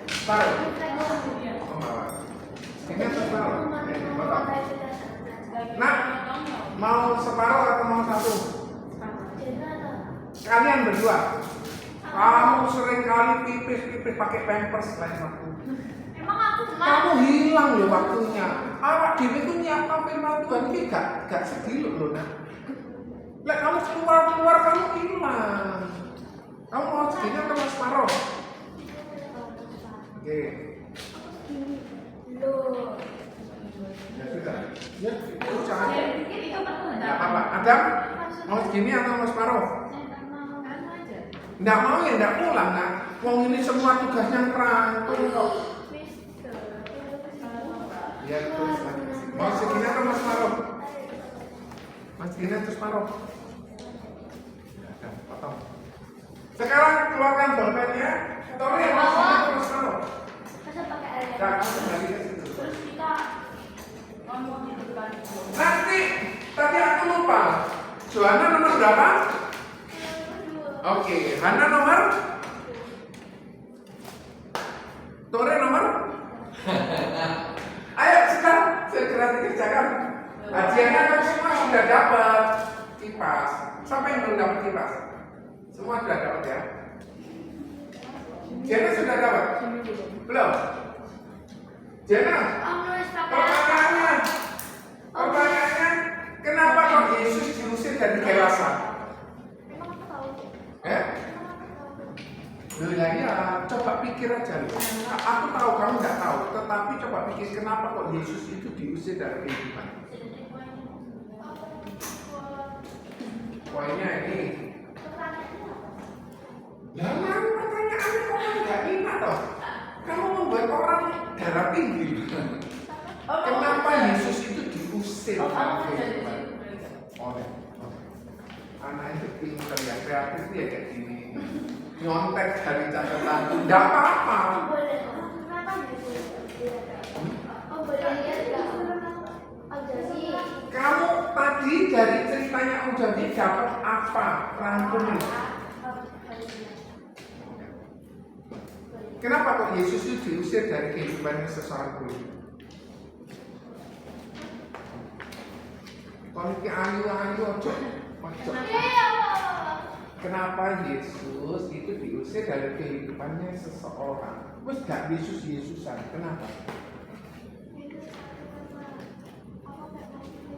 Separuh. Iya. Pembawa. Segini atau separuh? Nah, mau separuh atau mau satu? Kalian berdua. Kamu sering kali pipis pakai pampers lain waktu. Emang aku Kamu hilang loh waktunya. Awak dewi itu nyapa firman Tuhan ini gak sedih loh nah. Lah kamu keluar kamu hilang. Kamu mau segini atau mau separuh? Oke. loh. Ya sudah. Ya itu jangan. Saya pikir itu perlu Nggak apa-apa. Adam mau segini atau mau separuh? Nggak mau ya nggak pulang kan? Wong ini semua tugasnya ngerangkul kok. Ya terus lagi. Mau segini atau mau separuh? Mas Gina terus paruh. Ya, potong. Sekarang keluarkan bolpennya. Tore Mas Gina terus paruh. Masa pakai air? Nah, kamu kembali ke situ. Terus kita ngomong di depan. Nanti tadi aku lupa. Joanna nomor berapa? Oke, Hana nomor? Tore nomor? Ayo sekarang segera dikerjakan. Ajiannya kan semua sudah dapat kipas. Siapa yang belum dapat kipas? Semua sudah dapat ya? Jana sudah dapat? Belum? Jana? Om nulis pakai Pertanyaannya, kenapa kok Yesus diusir dari Gerasa? Emang aku tahu. Eh? Loh ya, coba pikir aja loh. Aku tahu kamu nggak tahu, tetapi coba pikir kenapa kok Yesus itu diusir dari kehidupan. Poinnya ini. Jangan pertanyaannya kok nggak ingat toh? Kamu membuat orang darah tinggi. Kenapa Yesus itu diusir dari kehidupan? Oh, anak itu pintar ya, kreatif ya kayak gini. Nyontek dari catatan, tidak apa-apa. Kamu tadi dari ceritanya Om Jody dapat apa? Rangkumin. Kenapa kok Yesus itu diusir dari kehidupan seseorang dulu? Kalau ayu ojo. Kenapa Yesus itu diusir dari kehidupannya seseorang? Terus gak Yesus-Yesusan, kenapa?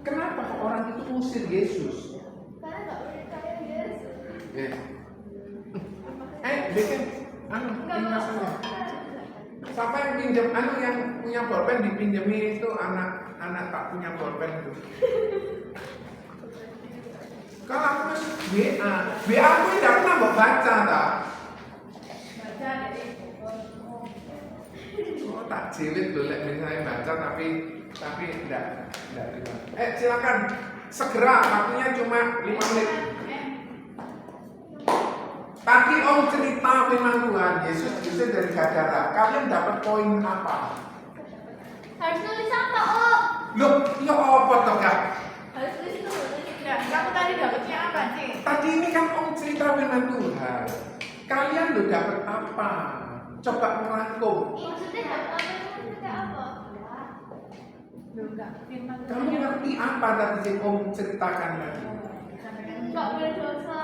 Kenapa kok orang itu usir Yesus? Karena nggak boleh kayak Yesus. Bikin masalah. Siapa yang pinjam? Yang punya bolpen dipinjemi itu anak tak punya bolpen itu. Kalau aku masuk WA aku tidak pernah mau baca tak? Baca dari Oh tak jilid loh, misalnya baca tapi tidak. Silakan segera, waktunya cuma 5 menit. Tadi Om cerita firman Tuhan, Yesus diusir dari Gadara. Kalian dapat poin apa? Harus nulis apa, Om? Loh, ya apa toh kak? Harus nulis itu. ya, kamu tadi dapatnya apa sih? Tadi ini kan Om cerita firman Tuhan. Kalian lo dapat apa? Coba merangkum. Maksudnya apa? Enggak, firman Kamu ngerti apa tadi yang Om ceritakan tadi? Nggak boleh dosa.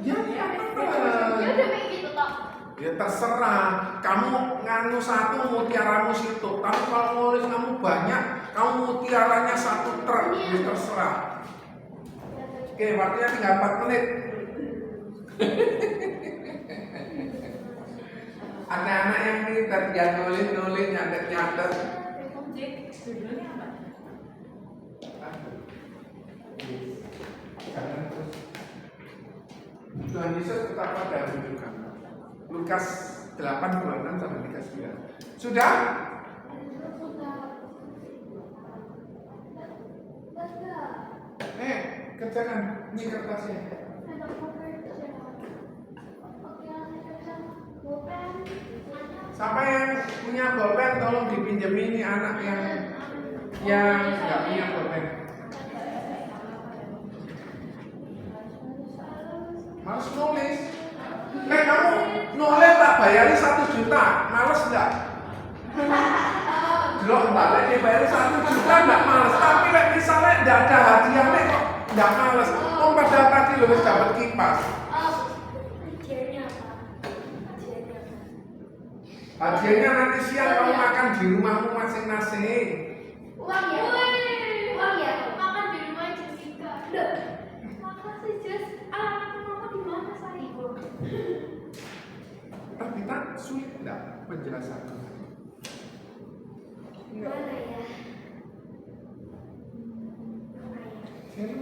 Ya, Ya apa? udah kayak gitu toh. Ya terserah. Kamu nganu satu mutiaramu situ. Tapi kalau nulis kamu banyak, kamu mutiaranya 1 truk. Ya terserah. Oke, waktunya tinggal 4 menit. Anak-anak yang pintar dia nulis, nyatet. Judulnya apa? Jangan terus. Tuhan Yesus tetap pada menunjukkan. Lukas 8:26 sampai 39. Sudah? Kerjakan. Ini kertasnya. Siapa yang punya bolpen tolong dipinjami ini anak yang nggak punya bolpen. Males nulis. Kamu nulis tak bayari 1 juta, males nggak? Belum balik dibayari 1 juta nggak males. Tapi misalnya nggak ada hadiahnya kok nggak males. Pada tadi lo dapat kipas. Hadiahnya nanti siang kamu makan di rumahmu masing-masing. Uang ya? Uang ya? Makan di rumah Jessica. Makasih Jess. Alamat mama di mana sayang? Kita sulit nggak penjelasannya? Mana ya? Jadi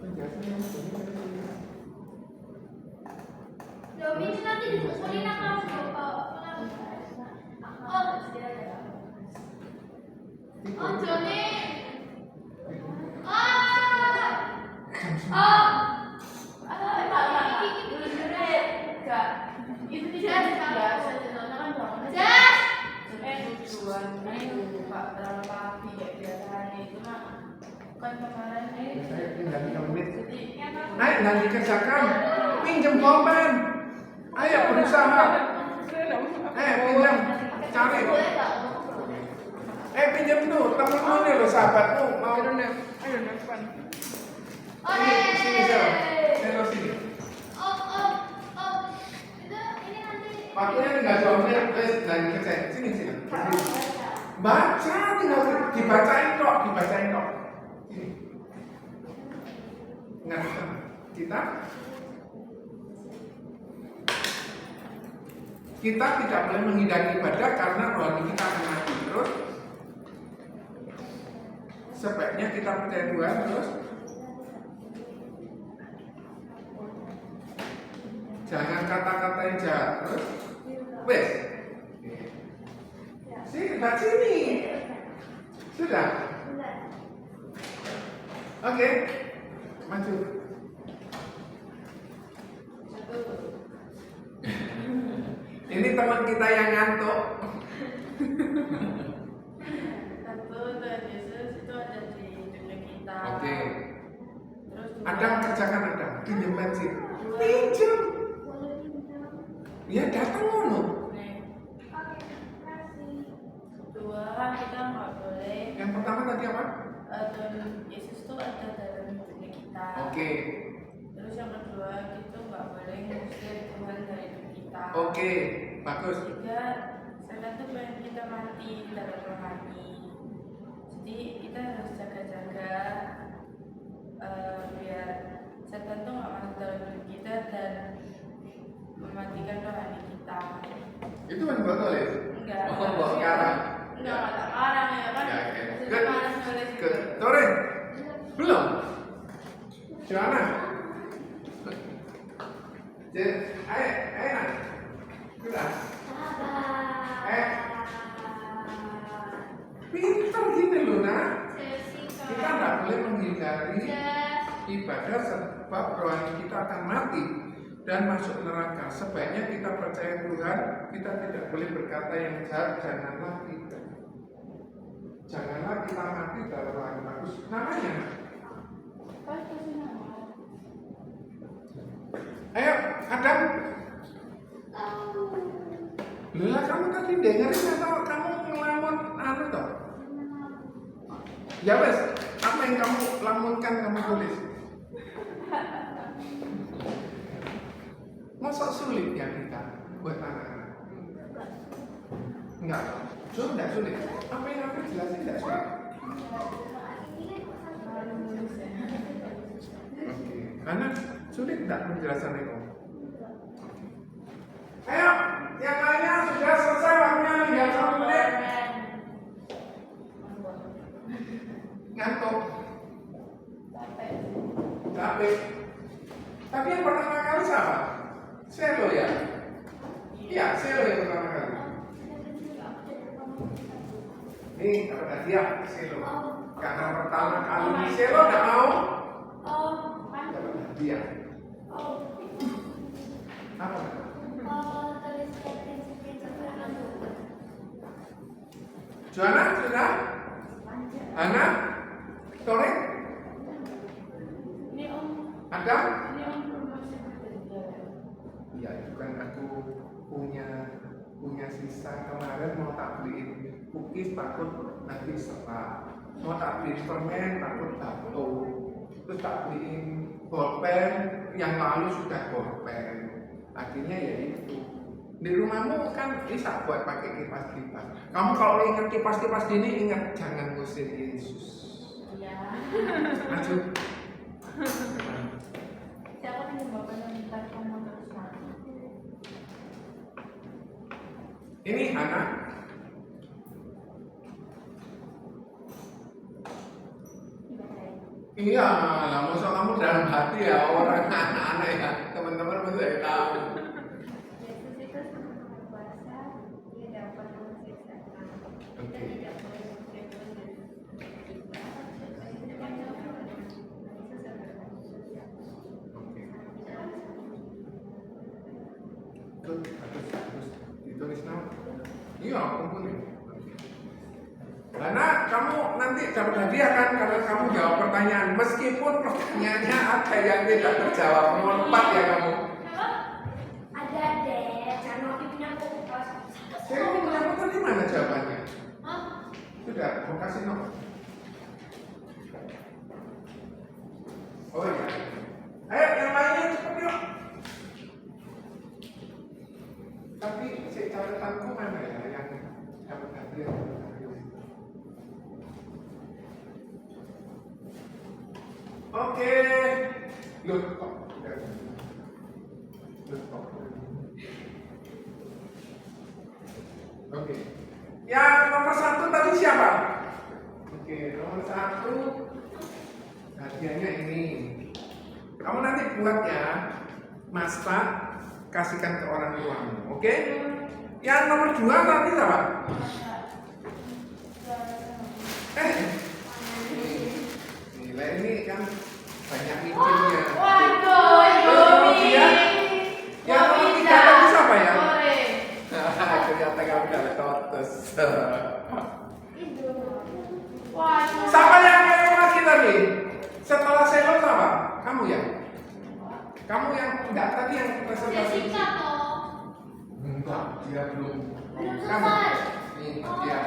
penjelasannya Domi itu nanti dikumpulin apa harus Oh, Joni. kan kemarin Saya tinggal 3 menit. jadi Ayo, nggak dikerjakan. Pinjam pulpen. Ayo berusaha. Pinjam. Cari. Pinjam tuh. Temenmu nih loh, sahabatmu. Mau I don't have fun. sini, Selo sini. Waktunya tinggal 2 menit. Lagi kerjain. Sini. Baca, tinggal dibacain kok. Sini. Ingat, kita tidak boleh menghindari ibadah karena rohani kita akan mati. Terus sebaiknya kita percaya Tuhan. Terus jangan kata-katain jahat. Terus wes sini. Sudah. Oke. Maju. Ini teman kita yang ngantuk. satu Tuhan Yesus itu ada di dunia kita. Oke. Terus Adam kerjakan Adam. Pinjam bensin. Pinjam. Ya datang ngono. Dua, kita nggak boleh. Yang pertama tadi apa? Tuhan Yesus itu ada dalam dunia kita. Oke. Terus yang kedua, kita nggak boleh ngusir Tuhan dari hidup kita. Oke. Bagus. Tiga, setan tuh pengen kita mati dalam rohani. Jadi kita harus jaga-jaga biar setan tuh nggak masuk dalam hidup kita dan mematikan rohani kita. Itu kan betul ya? Enggak. Oh, sekarang. Enggak ada orang ya kan? Ya, oke. Maksudnya malas nulis gitu. Sore. Belum. Joanna. Ayo. Sudah. Pintar gini loh, nak. Kita nggak boleh menghindari ibadah sebab rohani kita akan mati dan masuk neraka. Sebaiknya kita percaya Tuhan. Kita tidak boleh berkata yang jahat. Janganlah kita mati dalam rohani. Bagus. Namanya. Ayo, Adam. Lah kamu tadi dengerin atau kamu ngelamun toh? Ya wes, apa yang kamu lamunkan kamu tulis? Masa sulit ya kita buat anak-anak? Enggak, enggak sulit. Apa yang aku jelasin enggak sulit? Oke, karena sulit enggak penjelasan itu? Ayo, yang lainnya sudah selesai waktunya tinggal 1 menit. Ngantuk, capek. Tapi yang pertama kali siapa? Selo ya? Iya, Selo yang pertama kali. Ini apa dia? Selo. Karena pertama kali Selo tidak mau. Dapat hadiah. Apa? Joanna sudah? Hana? Torek? Ini om. Ada? Ini om promosi bekerja. Iya, itu kan aku punya sisa kemarin mau tak beliin cookies takut nanti serak, mau tak beliin permen takut batu, terus tak beliin bolpen yang lalu sudah bolpen. Akhirnya ya itu. Di rumahmu kan bisa buat pakai kipas-kipas. Kamu kalau ingat kipas-kipas gini ingat jangan ngusir Yesus. Iya. Maju. Siapa yang bapaknya minta kamu terus mati? Ini anak. Iya, lah masa kamu dalam hati ya orang anak-anak ya teman-teman mesti saya tahu. Yesus itu sama kuasa, dia dapat mengusir setan. Kita tidak boleh mengusir Tuhan dari kita. Oke. Terus ditulis nama. Iya, kumpulin. Karena kamu nanti dapat hadiah kan kalau kamu jawab pertanyaan, meskipun pertanyaannya ada yang tidak terjawab. Nomor 4 ya kamu. Ada deh, karena aku punya kulkas. Jadi kamu tadi mana jawabannya? Hah? Sudah, mau kasih nomor. Oh iya. Ayo yang lainnya cepat yuk. Tapi si catatanku mana ya yang dapat hadiah? Oke. Loh, kok udah. Loh, kok. Oke. Yang nomor 1 tadi siapa? Oke, nomor 1 hadiahnya ini. Kamu nanti buat ya, masak, kasihkan ke orang tuamu. Oke? Yang nomor 2 tadi siapa? Gila ini kan banyak mikirnya. Waduh, Yomi. Yang nomor 3 tadi siapa ya? Goreng. Ternyata kamu dapat tortus. Waduh. Siapa yang ngomong lagi tadi? Setelah selo siapa? Kamu ya? Kamu yang enggak tadi yang presentasi? Jessica toh. Enggak, dia belum. Belum Kamu? selesai. Nih, dia.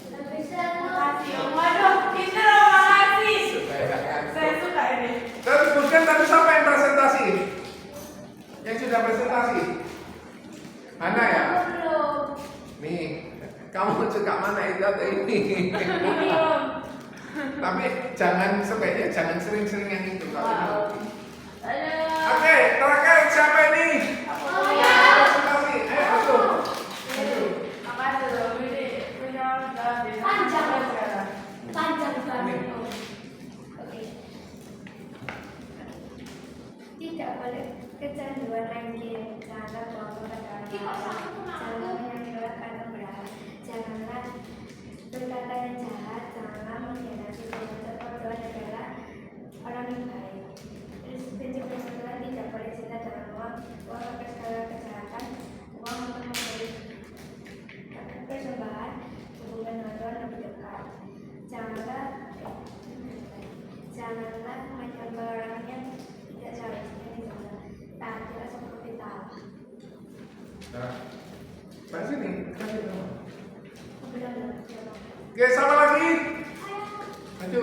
Nggak bisa Makasih, Om. Waduh, pinter Om, makasih. Supaya kan. Saya suka ini. Terus bukan tadi siapa yang presentasi? Yang sudah presentasi? Mana ya? Belum. Nih, kamu suka mana itu atau ini? Ini Om. Tapi jangan sebaiknya jangan sering-sering yang itu kalau ini. Wow. Aduh. Oke, terakhir siapa ini? Aku ya. Presentasi. Ayo masuk. Makasih Om. Ini punya Panjang. sekarang. Panjang banget. Oke. Tidak boleh kecanduan ranking karena bahwa jangan menyebabkan kebenaran. Janganlah berkata yang jahat, janganlah mengkhianati teman berdoa adalah orang yang baik. Prinsip persatuan tidak boleh cinta dengan uang akan segala kejahatan, uang untuk memberi persembahan, hubungan dengan Tuhan lebih dekat. Janganlah menyembah orang yang tidak seharusnya disembah. Taatilah seperti Allah. Nah, Pak sini, kasih tahu. Benar-benar. Oke, sama lagi. Maju.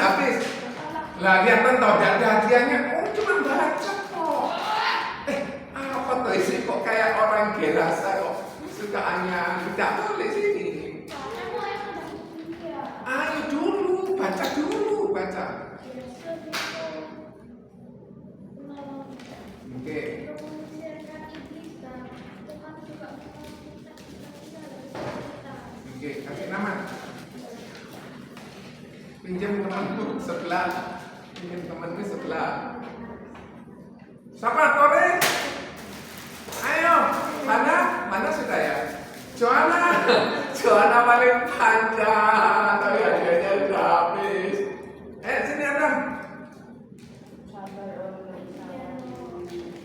Habis. Lah lihat tahu tidak ada hadiahnya. Oh, cuma baca kok. Apa tuh isi kok kayak orang gerasa kok sukaannya tidak boleh sini. Ayo dulu, baca dulu, baca. Oke. Oke, kasih nama. Pinjam temanmu sebelah. Pinjam temanmu sebelah. Siapa Tore? Ayo, mana sudah ya? Joanna paling panjang. Tapi hadiahnya udah habis. Sini Adam. Sabar Om.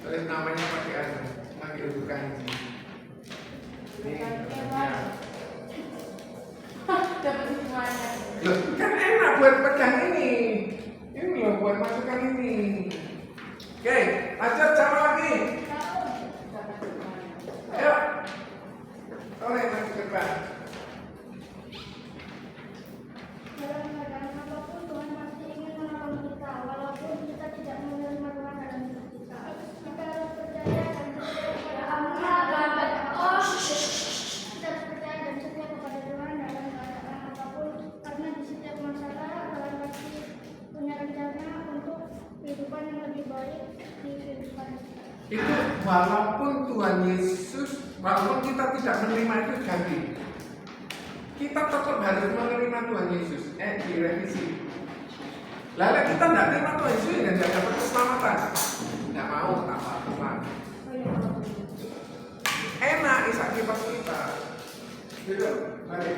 Tulis namanya pakai pakai bukan. Ini temannya. Dapat semuanya. Loh, kan enak buat pegang ini. Ini loh buat masukkan ini. Oke, lanjut sama lagi. Dapat semuanya. Ayo. Oleh masuk ke depan. Dalam keadaan apapun Tuhan masih ingin menolong kita, walaupun kita tidak menerima Tuhan dalam hidup kita. Kita harus percaya dan setia kepada Allah. Kita harus percaya dan setia kepada Tuhan dalam keadaan apapun, karena di setiap masalah Tuhan pasti punya rencana untuk kehidupan yang lebih baik di kehidupan kita. Itu walaupun Tuhan Yesus, walaupun kita tidak menerima itu ganti. Kita tetap harus menerima Tuhan Yesus. Direvisi. Lalu kita tidak terima Tuhan Yesus dan tidak dapat keselamatan. Tidak mau, tak apa-apa. Enak isak kipas kita. Gitu, balik.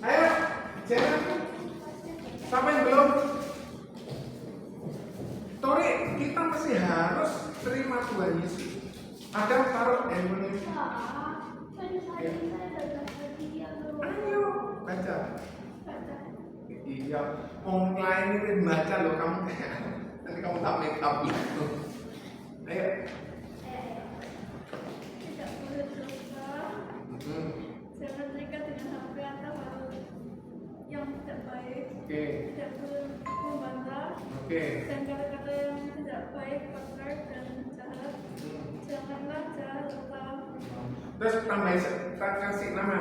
Ayo, jangan. Sampai belum? Tori, kita masih harus terima Tuhan Yesus. Adam taruh handphone. Ayo baca. Iya, online ini baca loh kamu. Nanti kamu tak make up gitu. Ayo. Jangan terikat dengan HP atau hal yang tidak baik. Oke. Tidak perlu membantah. Oke. Dan kata-kata yang tidak baik, kotor dan jahat. Janganlah jahat tetap. Terus kasih nama.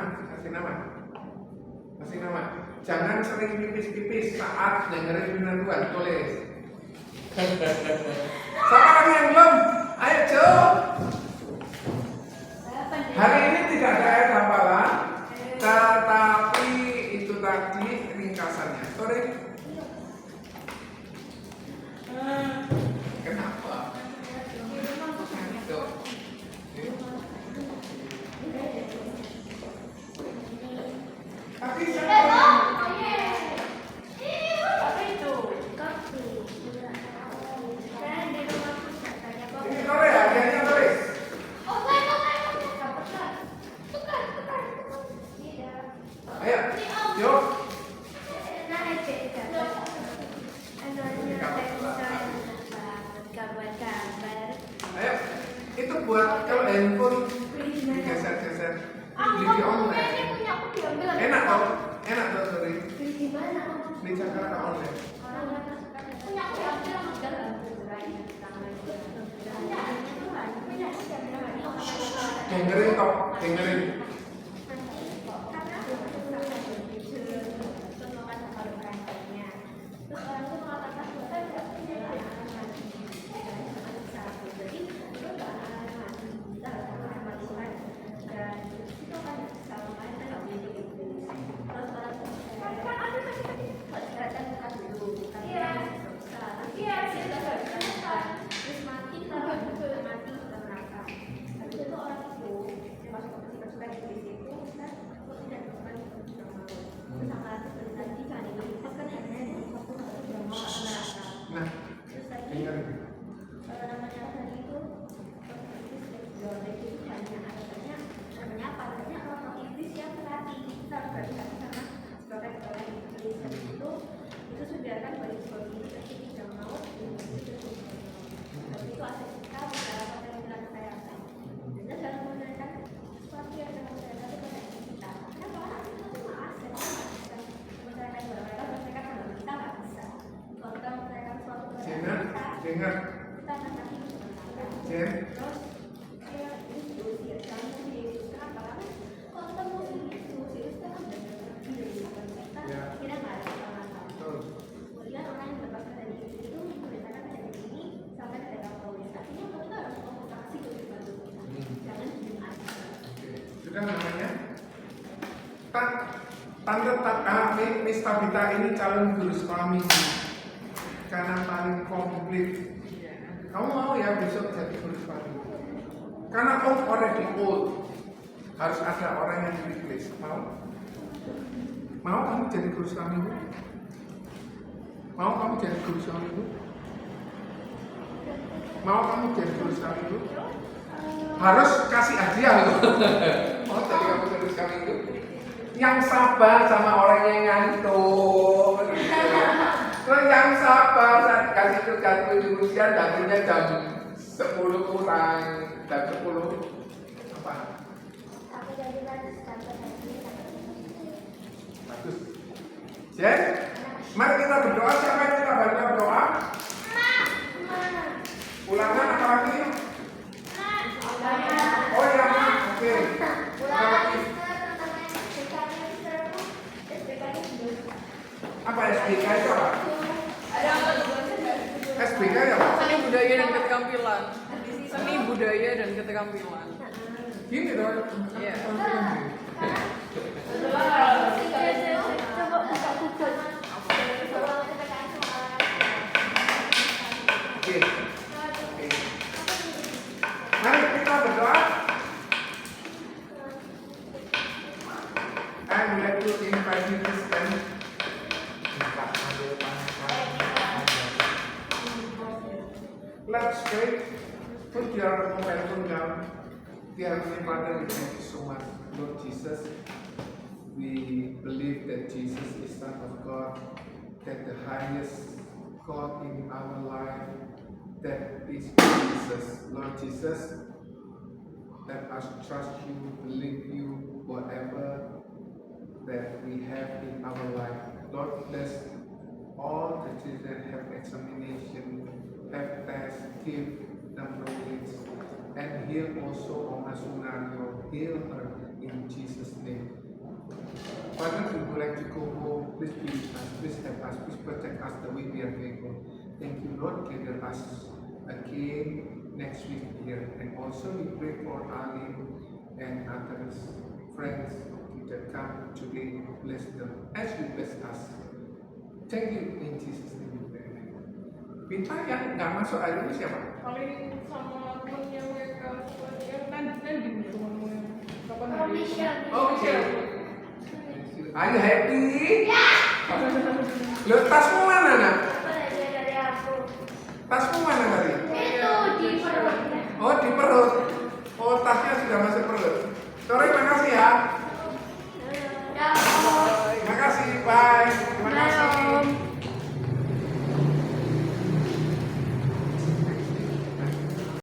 Jangan sering pipis-pipis saat dengerin firman Tuhan. Tulis. Siapa lagi yang belum? Ayo jawab. Hari ini tidak ada ayat hafalan, tetapi itu tadi ringkasannya. Sorry. Kenapa? Aduh. Tapi siapa? Apa itu? Ini tulis, hadiahnya tulis. Ayo, yuk. Ayo, itu buat kalau handphone digeser-geser, beli di online. Enak tau, sorry. Di Jakarta online. Dengerin. Nah, dengerin. Dengar. Jen. Sudah namanya? Tante Miss Tabita ini calon guru sekolah minggu karena paling komplit. Kamu mau ya besok jadi guru sekolah minggu? Karena kamu already old, harus ada orang yang replace. Mau? Mau kamu jadi guru sekolah minggu? Mau kamu jadi guru sekolah minggu? Mau kamu jadi guru sekolah minggu? Harus kasih hadiah loh. Mau jadi kamu guru sekolah minggu? Yang sabar sama orang yang ngantuk. Terus yang sabar saat kasih tugas ujian datangnya jam 10 kurang, jam 10 apa? Bagus. Jen, mari kita berdoa. Siapa yang kita bantu berdoa? Ulangan apa lagi? Oh ya, oke. Apa SBK itu apa? SBK ya apa? Seni budaya dan keterampilan. Seni budaya dan keterampilan. Gini dong. Iya. Coba buka Google. Oke. Mari kita berdoa. I would like to invite you to stand. Let's pray. Put your mobile phone down. Dear Heavenly Father, we thank you so much, Lord Jesus. We believe that Jesus is Son of God, that the highest God in our life, that is Jesus. Lord Jesus, let us trust you, believe you, whatever that we have in our life. Lord, bless all the children have examination, have tests, give them knowledge, and heal also Oma Sunario, heal her in Jesus' name. Father, we would like to go home. Please be with us, please help us, please protect us the way we are going. Thank you, Lord. Gather us again next week here. And also we pray for Alim and others, friends that come today. Bless them as you bless us. Thank you in Jesus' name. Bintang yang nggak masuk hari ini siapa? Paling sama temennya mereka yang nanti di rumah kapan Oh, hari? Michelle. Oh, Michelle. Are you happy? Lo tasmu mana nak? Apa aja dari aku? Tasmu mana tadi?